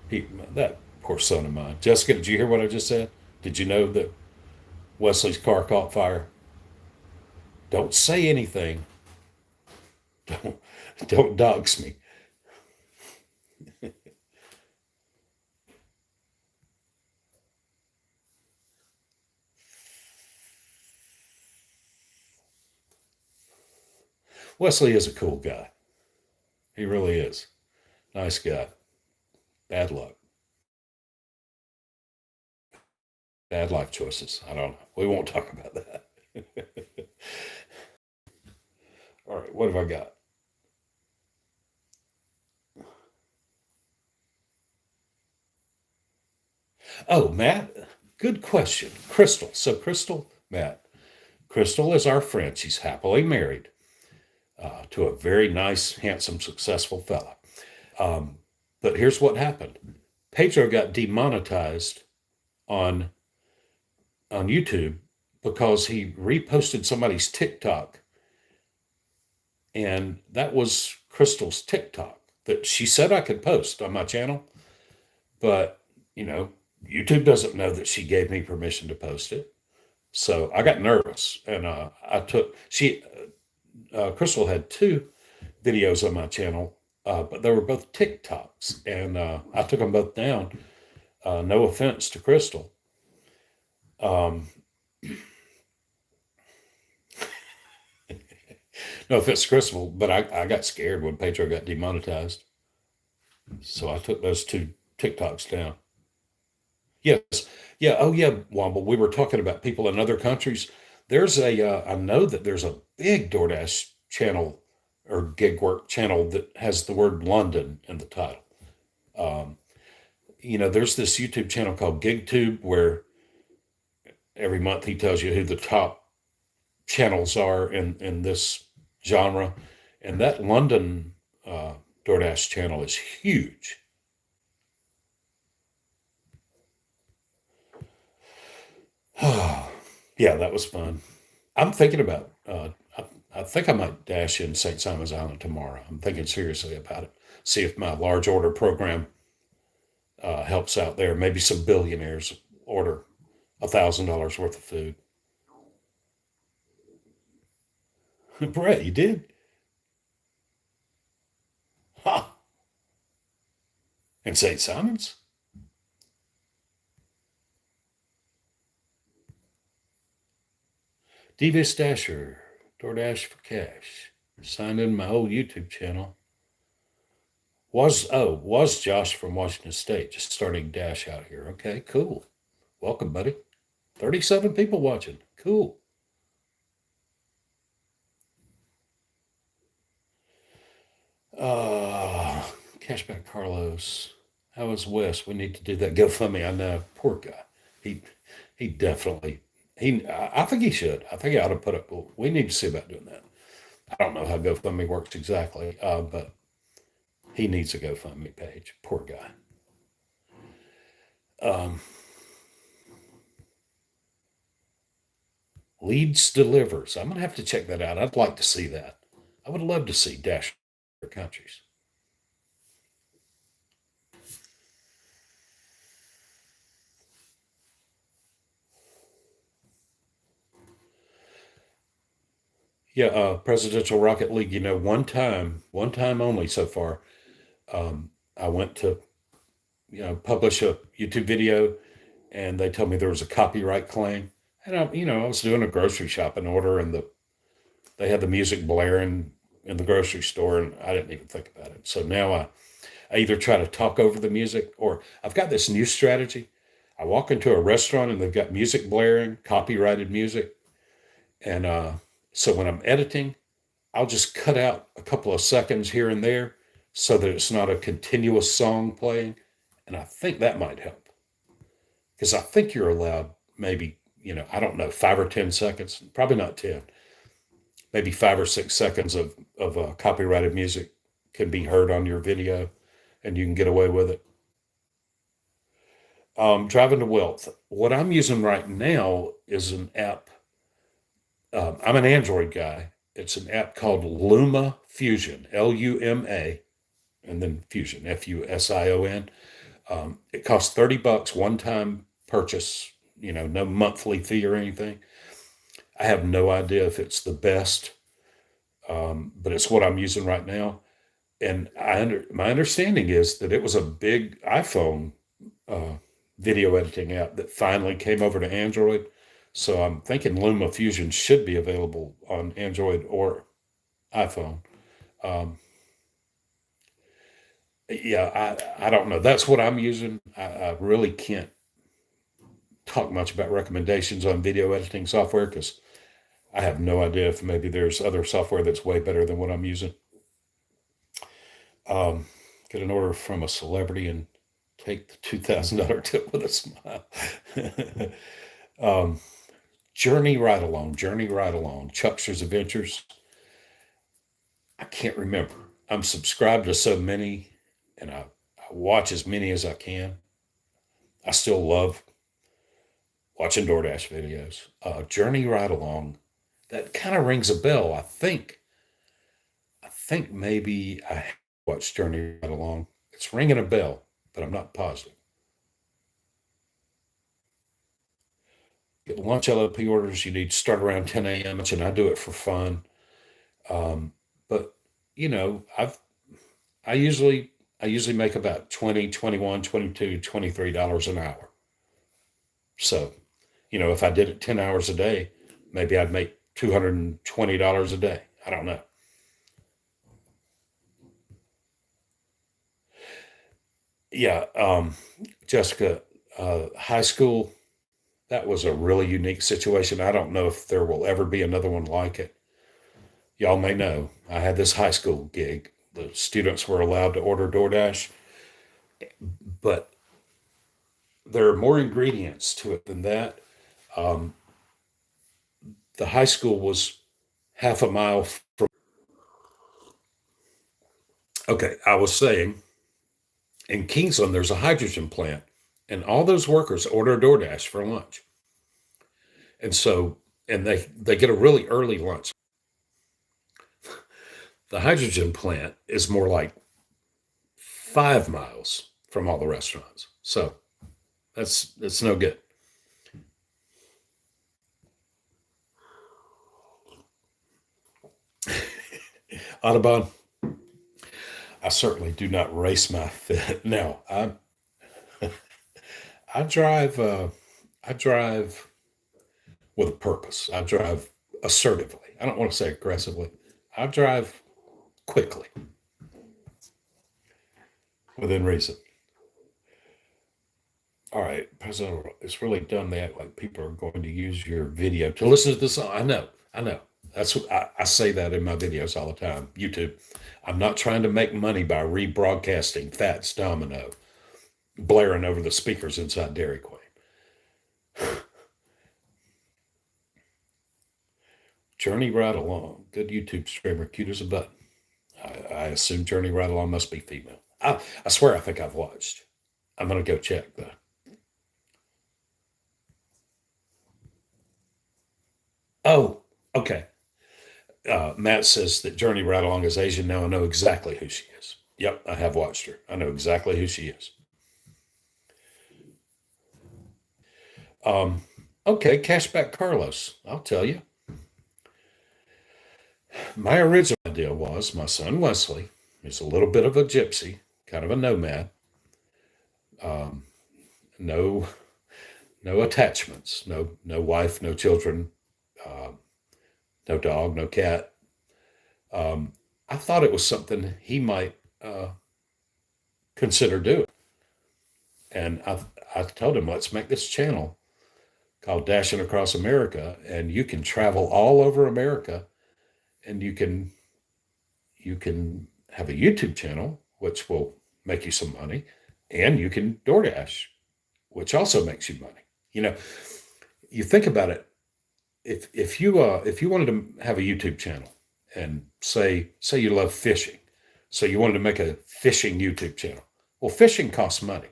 He that poor son of mine. Jessica, did you hear what I just said? Did you know that Wesley's car caught fire? Don't say anything. Don't don't dox me. Wesley is a cool guy. He really is. Nice guy. Bad luck. Bad life choices. I don't know. We won't talk about that. All right, what have I got? Oh, Matt, good question. Crystal. So, Crystal, Matt, Crystal is our friend. She's happily married to a very nice, handsome, successful fella. Um, but here's what happened Pedro got demonetized on, on YouTube because he reposted somebody's TikTok, and that was Crystal's TikTok that she said I could post on my channel. But, you know, YouTube doesn't know that she gave me permission to post it. So I got nervous, and Crystal had two videos on my channel, but they were both TikToks, and I took them both down. No offense to Crystal. Um, no offense to Crystal, but I got scared when Pedro got demonetized. So I took those two TikToks down. Yes. Yeah. Oh, yeah, Womble. We were talking about people in other countries. I know that there's a big DoorDash channel or gig work channel that has the word London in the title. Um, there's this YouTube channel called GigTube where every month he tells you who the top channels are in this genre. And that London DoorDash channel is huge. Yeah, that was fun. I'm thinking about. I think I might dash in St. Simon's Island tomorrow. I'm thinking seriously about it. See if my large order program helps out there. Maybe some billionaires order $1,000 worth of food. Brett, you did? Ha! In St. Simon's? Devis Dasher, DoorDash for cash. Signed in my old YouTube channel. Was Josh from Washington State just starting Dash out here? Okay, cool. Welcome, buddy. 37 people watching. Cool. Uh, Cashback Carlos. How is Wes? We need to do that GoFundMe. I know. Poor guy. He he definitely I think he should. I think he ought to put up. We need to see about doing that. I don't know how GoFundMe works exactly, but he needs a GoFundMe page. Poor guy. Um, Leads delivers. I'm gonna have to check that out. I'd like to see that. I would love to see Dash countries. Yeah, Presidential Rocket League. One time only so far. I went to publish a YouTube video, and they told me there was a copyright claim. And I was doing a grocery shopping order, and they had the music blaring in the grocery store, and I didn't even think about it. So now I I either try to talk over the music, or I've got this new strategy. I walk into a restaurant and they've got music blaring, copyrighted music. And so when I'm editing, I'll just cut out a couple of seconds here and there so that it's not a continuous song playing. And I think that might help, because I think you're allowed maybe, I don't know, 5 or 10 seconds, probably not 10, maybe 5 or 6 seconds of copyrighted music can be heard on your video and you can get away with it. Driving to Wealth. What I'm using right now is an app. I'm an Android guy. It's an app called Luma Fusion, Luma, and then Fusion, Fusion. It costs $30, one time purchase, no monthly fee or anything. I have no idea if it's the best, but it's what I'm using right now. And my understanding is that it was a big iPhone uh, video editing app that finally came over to Android. So I'm thinking Luma Fusion should be available on Android or iPhone. Um, yeah, I don't know. That's what I'm using. I really can't talk much about recommendations on video editing software because I have no idea if maybe there's other software that's way better than what I'm using. Um, get an order from a celebrity and take the $2,000 tip with a smile. um, Journey Right Along, Chuckster's Adventures. I can't remember. I'm subscribed to so many, and I watch as many as I can. I still love watching DoorDash videos. Journey Right Along. That kind of rings a bell. I think maybe I watched Journey Right Along. It's ringing a bell, but I'm not positive. Get lunch LLP orders. You need to start around 10 a.m. and I do it for fun. But I usually I usually make about 20, 21, 22, $23 an hour. So, if I did it 10 hours a day, maybe I'd make $220 a day. I don't know. Yeah, Jessica, high school, that was a really unique situation. I don't know if there will ever be another one like it. Y'all may know I had this high school gig. The students were allowed to order DoorDash, but there are more ingredients to it than that. Um, the high school was half a mile from. Okay, I was saying in Kingsland, there's a hydrogen plant, and all those workers order DoorDash for lunch. And so, and they get a really early lunch. The hydrogen plant is more like 5 miles from all the restaurants. So that's no good. Audubon, I certainly do not race my fit. Now, I drive I drive with a purpose. I drive assertively. I don't want to say aggressively. I drive quickly within reason. All right, President, it's really dumb they act like people are going to use your video to listen to the song. I know. That's what I say that in my videos all the time. YouTube. I'm not trying to make money by rebroadcasting Fats Domino blaring over the speakers inside Dairy Queen. Journey Right Along, good YouTube streamer, cute as a button. I assume Journey Right Along must be female. I swear I think I've watched. I'm gonna go check though. Oh, okay. Matt says that Journey Right Along is Asian. Now I know exactly who she is. Yep, I have watched her. I know exactly who she is. Um, okay, Cashback Carlos. I'll tell you. My original idea was my son Wesley is a little bit of a gypsy, kind of a nomad. Um, no, no attachments, no wife, no children, uh, no dog, no cat. Um, I thought it was something he might consider doing. And I told him, let's make this channel called Dashing Across America, and you can travel all over America, and you can have a YouTube channel, which will make you some money, and you can DoorDash, which also makes you money. You know, you think about it. If you wanted to have a YouTube channel, and say you love fishing, so you wanted to make a fishing YouTube channel. Well, fishing costs money.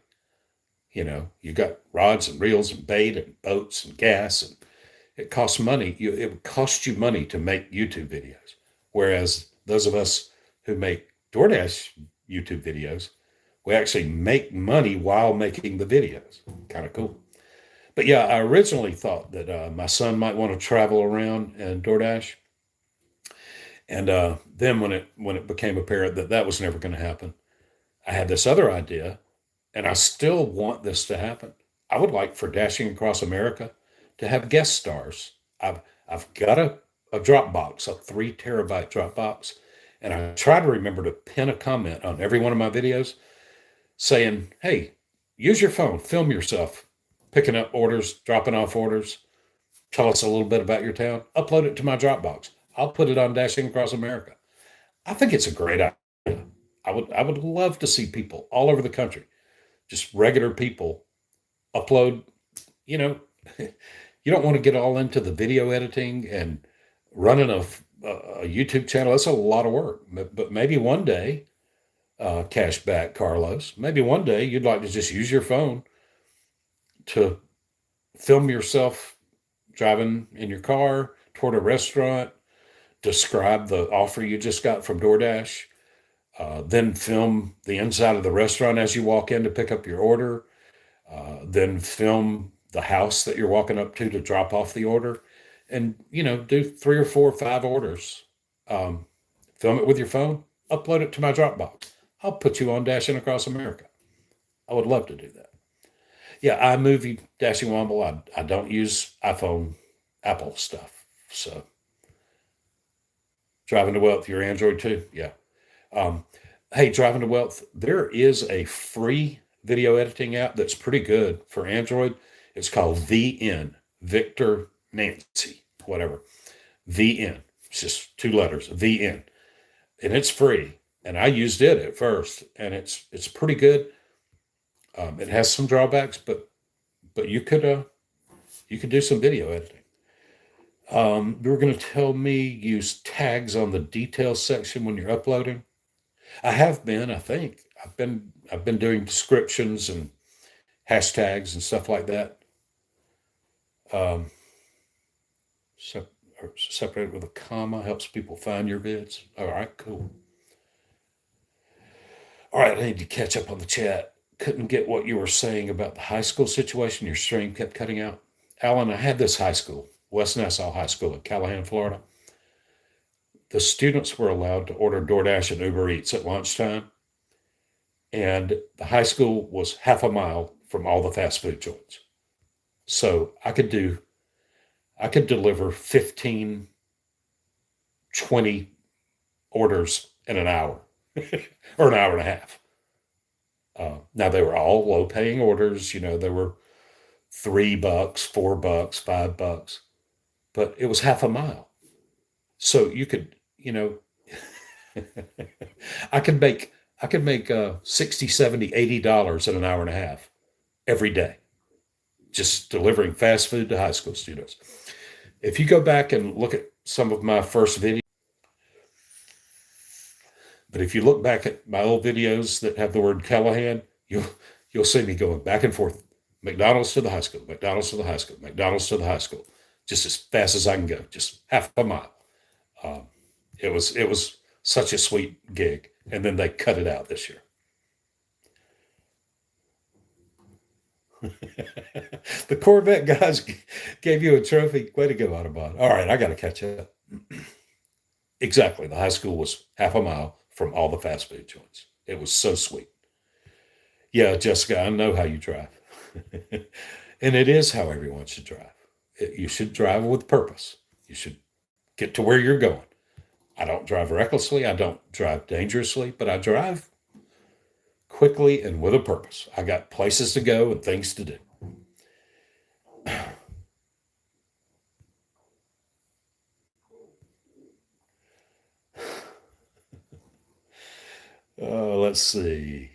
You got rods and reels and bait and boats and gas, and it costs money. It would cost you money to make YouTube videos. Whereas those of us who make DoorDash YouTube videos, we actually make money while making the videos. Kind of cool. But yeah, I originally thought that my son might want to travel around and DoorDash, and then when it became apparent that that was never going to happen, I had this other idea, and I still want this to happen. I would like for Dashing Across America to have guest stars. I've got a Dropbox, a 3 terabyte Dropbox, and I try to remember to pin a comment on every one of my videos saying, "Hey, use your phone, film yourself picking up orders, dropping off orders. Tell us a little bit about your town. Upload it to my Dropbox. I'll put it on Dashing Across America." I think it's a great idea. I would love to see people all over the country, just regular people, upload. You know, you don't want to get all into the video editing and running a YouTube channel. That's a lot of work. But maybe one day, Cashback Carlos, maybe one day you'd like to just use your phone to film yourself driving in your car toward a restaurant, describe the offer you just got from DoorDash, then film the inside of the restaurant as you walk in to pick up your order, then film the house that you're walking up to drop off the order, and do 3 or 4 or 5 orders. Um, Film it with your phone, upload it to my Dropbox. I'll put you on Dashing Across America. I would love to do that. Yeah, iMovie, Dashing Womble. I don't use iPhone, Apple stuff. So Driving to Wealth, your Android too. Yeah. Um, hey, Driving to Wealth, there is a free video editing app that's pretty good for Android. It's called VN, Victor Nancy, whatever. VN. It's just 2 letters, VN. And it's free. And I used it at first, and it's pretty good. It has some drawbacks, but you could do some video editing. You were going to tell me use tags on the details section when you're uploading. I have been, I think. I've been doing descriptions and hashtags and stuff like that. Um, Separated with a comma helps people find your vids. All right, cool. All right, I need to catch up on the chat. Couldn't get what you were saying about the high school situation. Your stream kept cutting out. Alan, I had this high school, West Nassau High School in Callahan, Florida. The students were allowed to order DoorDash and Uber Eats at lunchtime, and the high school was half a mile from all the fast food joints. So I could deliver 15, 20 orders in an hour or an hour and a half. Now they were all low paying orders. They were $3, $4, $5, but it was half a mile. So you could, I could make, I could make 60, 70, $80 in an hour and a half every day, just delivering fast food to high school students. If you go back and look at some of my first videos, but if you look back at my old videos that have the word Callahan, you'll see me going back and forth, McDonald's to the high school, McDonald's to the high school, McDonald's to the high school, just as fast as I can go, just half a mile. Um, it was such a sweet gig, and then they cut it out this year. The Corvette guys gave you a trophy. Way to go, Audubon. All right, I got to catch up. Exactly. The high school was half a mile from all the fast food joints. It was so sweet. Yeah, Jessica, I know how you drive. And it is how everyone should drive. You should drive with purpose. You should get to where you're going. I don't drive recklessly. I don't drive dangerously, but I drive quickly and with a purpose. I got places to go and things to do. Let's see.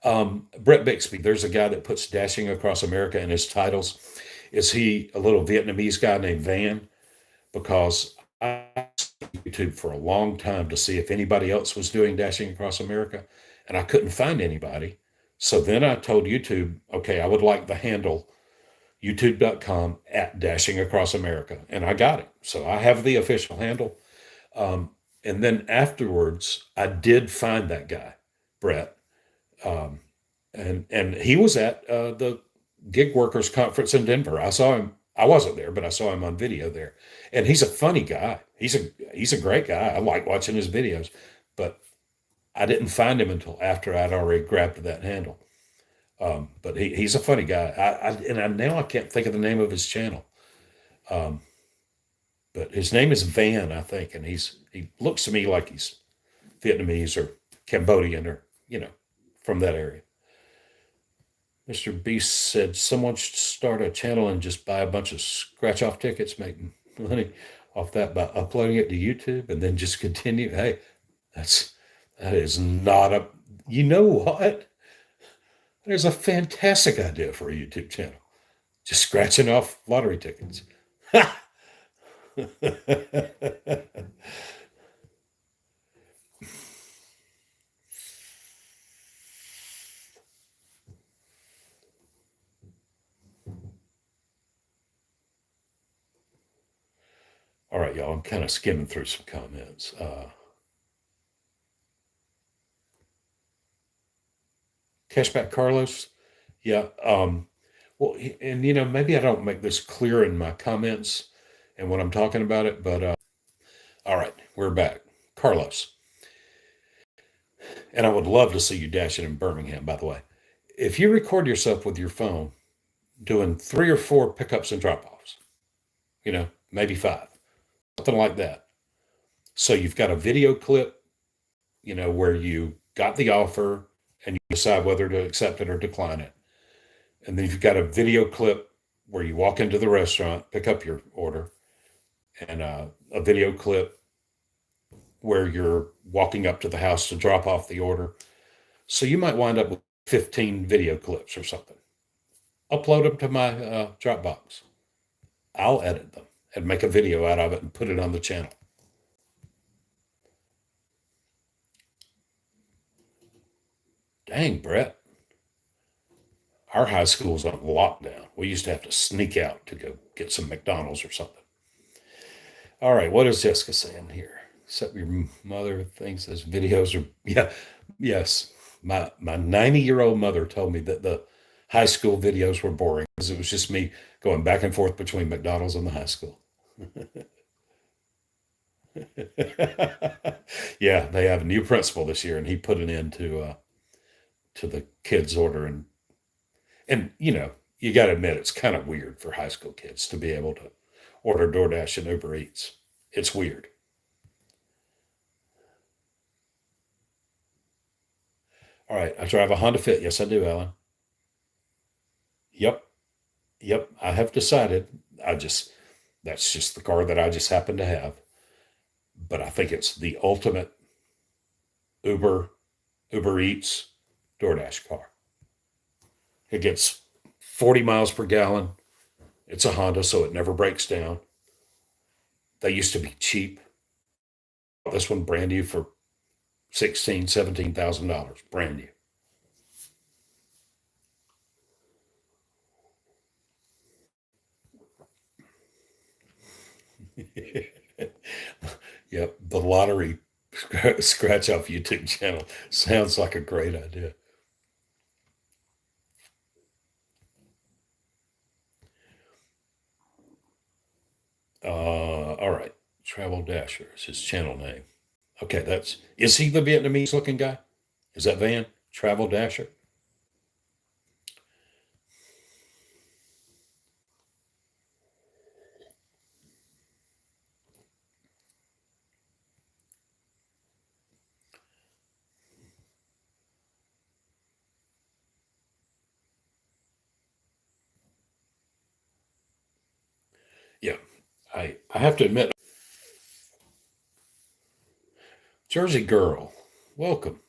Brett Bixby, there's a guy that puts Dashing Across America in his titles. Is he a little Vietnamese guy named Van? Because I asked YouTube for a long time to see if anybody else was doing Dashing Across America, and I couldn't find anybody. So then I told YouTube, okay, I would like the handle youtube.com at Dashing Across America, and I got it. So I have the official handle. And then afterwards, I did find that guy, Brett, um, and he was at the Gig Workers Conference in Denver. I saw him. I wasn't there, but I saw him on video there, and he's a funny guy. He's a great guy. I like watching his videos, but I didn't find him until after I'd already grabbed that handle. But he's a funny guy. Now I can't think of the name of his channel. Um, but his name is Van, I think, and he looks to me like he's Vietnamese or Cambodian or from that area. Mr. Beast said someone should start a channel and just buy a bunch of scratch off tickets, making money off that by uploading it to YouTube and then just continue. Hey, that is not a you know what? There's a fantastic idea for a YouTube channel. Just scratching off lottery tickets. All right, y'all, I'm kind of skimming through some comments. Cashback Carlos, yeah. Well, and maybe I don't make this clear in my comments and when I'm talking about it, but all right, we're back. Carlos, and I would love to see you dashing in Birmingham, by the way. If you record yourself with your phone doing 3 or 4 pickups and drop offs, maybe 5, something like that. So you've got a video clip, where you got the offer and you decide whether to accept it or decline it. And then you've got a video clip where you walk into the restaurant, pick up your order, and a video clip where you're walking up to the house to drop off the order. So you might wind up with 15 video clips or something. Upload them to my Dropbox. I'll edit them and make a video out of it and put it on the channel. Dang, Brett. Our high school's on lockdown. We used to have to sneak out to go get some McDonald's or something. All right, what is Jessica saying here? Except your mother thinks those videos are, yeah, yes. My 90-year-old mother told me that the high school videos were boring because it was just me going back and forth between McDonald's and the high school. Yeah, they have a new principal this year, and he put an end to the kids ordering. And you got to admit it's kind of weird for high school kids to be able to order DoorDash and Uber Eats. It's weird. All right, I drive a Honda Fit. Yes, I do, Alan. Yep, yep. I have decided. I just That's just the car that I just happen to have. But I think it's the ultimate Uber, Uber Eats, DoorDash car. It gets 40 miles per gallon. It's a Honda, so it never breaks down. They used to be cheap. This one brand new for 16, $17,000, brand new. Yep, the lottery scratch off YouTube channel sounds like a great idea. All right, Travel Dasher is his channel name. Okay, is he the Vietnamese looking guy? Is that Van? Travel Dasher? Yeah, I have to admit, Jersey girl, welcome.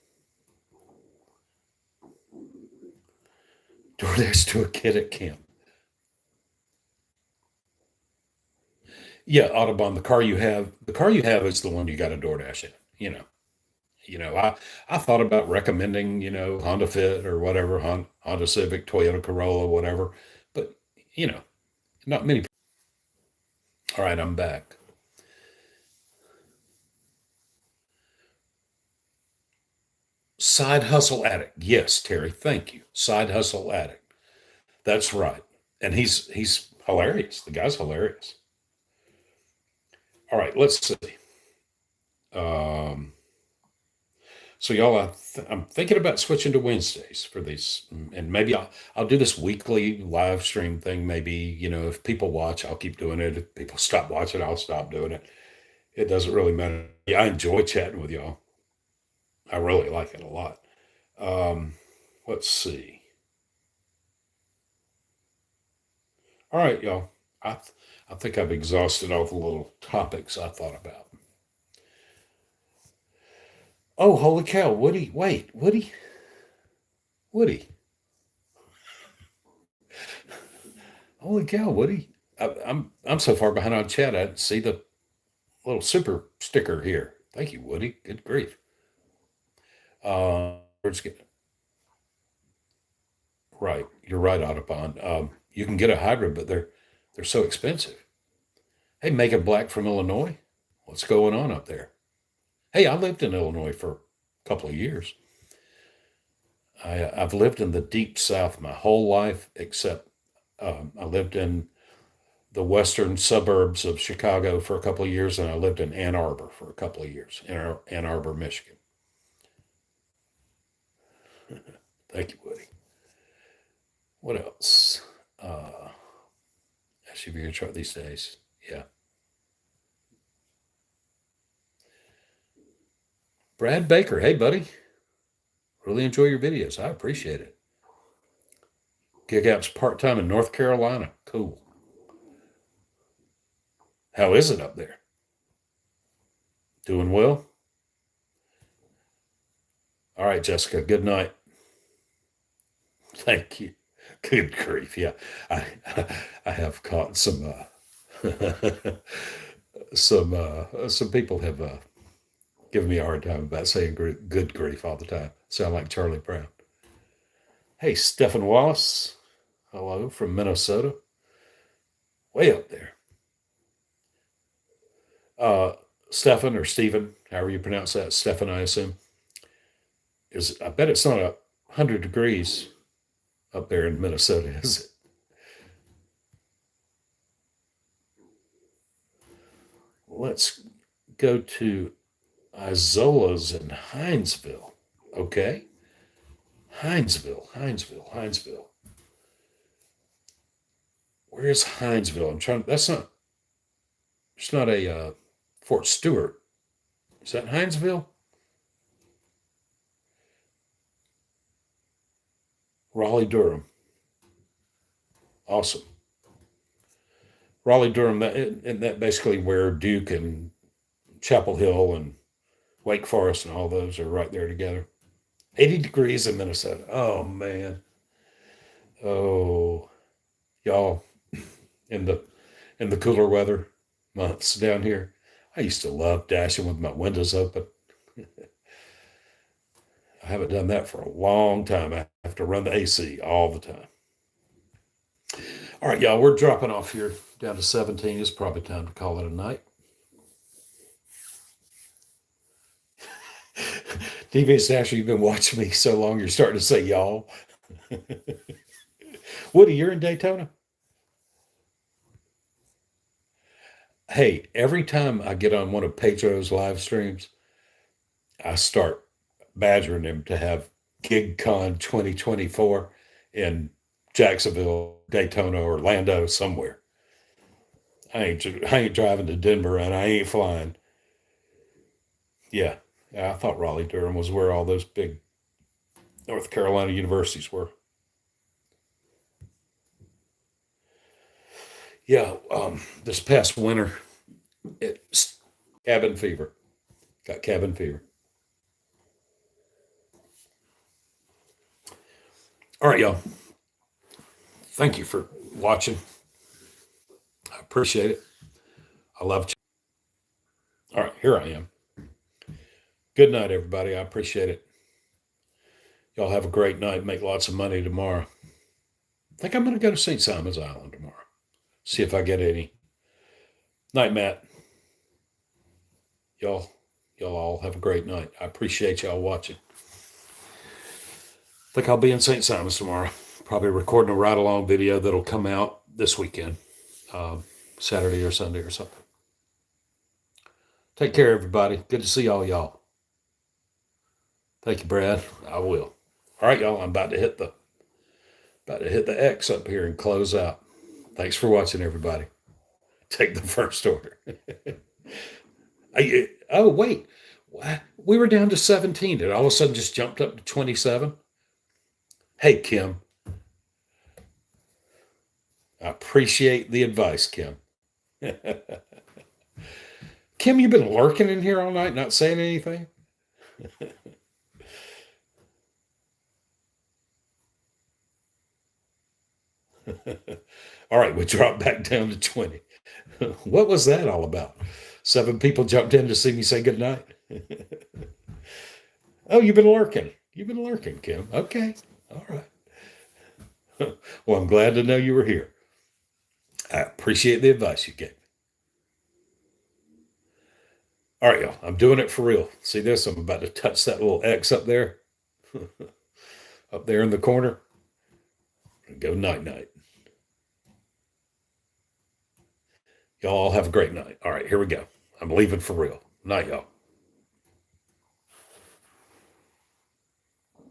DoorDash to a kid at camp. Yeah, Audubon, the car you have is the one you got to DoorDash in. I thought about recommending, Honda Fit or whatever, Honda Civic, Toyota Corolla, whatever, but you know, not many. All right, I'm back. Side hustle addict. Yes, Terry, thank you. Side hustle addict. That's right. And he's hilarious. The guy's hilarious. All right, let's see. Um, so y'all, I'm thinking about switching to Wednesdays for these, and maybe I'll do this weekly live stream thing. Maybe if people watch, I'll keep doing it. If people stop watching, I'll stop doing it. It doesn't really matter. Yeah, I enjoy chatting with y'all. I really like it a lot. Um, let's see. All right, y'all. I think I've exhausted all the little topics I thought about. Oh, holy cow, Woody! Wait, Woody! Holy cow, Woody! I'm so far behind on chat. I didn't see the little super sticker here. Thank you, Woody. Good grief. Let's get right. You're right, Audubon. You can get a hybrid, but they're so expensive. Hey, Megan Black from Illinois. What's going on up there? Hey, I lived in Illinois for a couple of years. I've lived in the deep South my whole life, except I lived in the western suburbs of Chicago for a couple of years, and I lived in Ann Arbor for a couple of years, in Ann Arbor, Michigan. Thank you, Woody. What else? Uh, SUV truck these days. Yeah. Brad Baker. Hey, buddy. Really enjoy your videos. I appreciate it. Gig apps part time in North Carolina. Cool. How is it up there? Doing well? All right, Jessica. Good night. Thank you. Good grief. Yeah. I I have caught some people have given me a hard time about saying good grief all the time. Sound like Charlie Brown. Hey, Stephen Wallace. Hello from Minnesota. Way up there. Uh, Stefan or Stephen, however you pronounce that, Stefan, I assume, I bet it's not 100 degrees up there in Minnesota, is it? Let's go to Izola's in Hinesville. Okay. Hinesville. Where is Hinesville? It's not a Fort Stewart. Is that Hinesville? Raleigh, Durham. Awesome. Raleigh, Durham, and that basically where Duke and Chapel Hill and Wake Forest and all those are right there together. 80 degrees in Minnesota. Oh, man. Oh, y'all, in the cooler weather months down here, I used to love dashing with my windows open. I haven't done that for a long time. I have to run the AC all the time. All right, y'all, we're dropping off here down to 17. It's probably time to call it a night. Devious Dasher, you've been watching me so long, you're starting to say y'all. Woody, you're in Daytona? Hey, every time I get on one of Pedro's live streams, I start badgering him to have GigCon 2024 in Jacksonville, Daytona, Orlando, somewhere. I ain't driving to Denver and I ain't flying. Yeah, yeah, I thought Raleigh Durham was where all those big North Carolina universities were. Yeah, this past winter, it's cabin fever. Got cabin fever. All right, y'all. Thank you for watching. I appreciate it. I love you. All right, here I am. Good night, everybody. I appreciate it. Y'all have a great night. Make lots of money tomorrow. I think I'm going to go to St. Simon's Island tomorrow. See if I get any. Night, Matt. Y'all, y'all all have a great night. I appreciate y'all watching. I think I'll be in St. Simon's tomorrow. Probably recording a ride along video that'll come out this weekend, Saturday or Sunday or something. Take care, everybody. Good to see all y'all. Thank you, Brad. I will. All right, y'all. I'm about to hit the X up here and close out. Thanks for watching, everybody. Take the first order. Oh, wait. We were down to 17. It all of a sudden just jumped up to 27. Hey, Kim. I appreciate the advice, Kim. Kim, you've been lurking in here all night, not saying anything? All right, we dropped back down to 20. What was that all about? 7 people jumped in to see me say goodnight. Oh, you've been lurking. You've been lurking, Kim. Okay. All right. Well, I'm glad to know you were here. I appreciate the advice you gave me. All right, y'all. I'm doing it for real. See this? I'm about to touch that little X up there. Up there in the corner. Go night night. Y'all all have a great night. All right, here we go. I'm leaving for real. Night, y'all.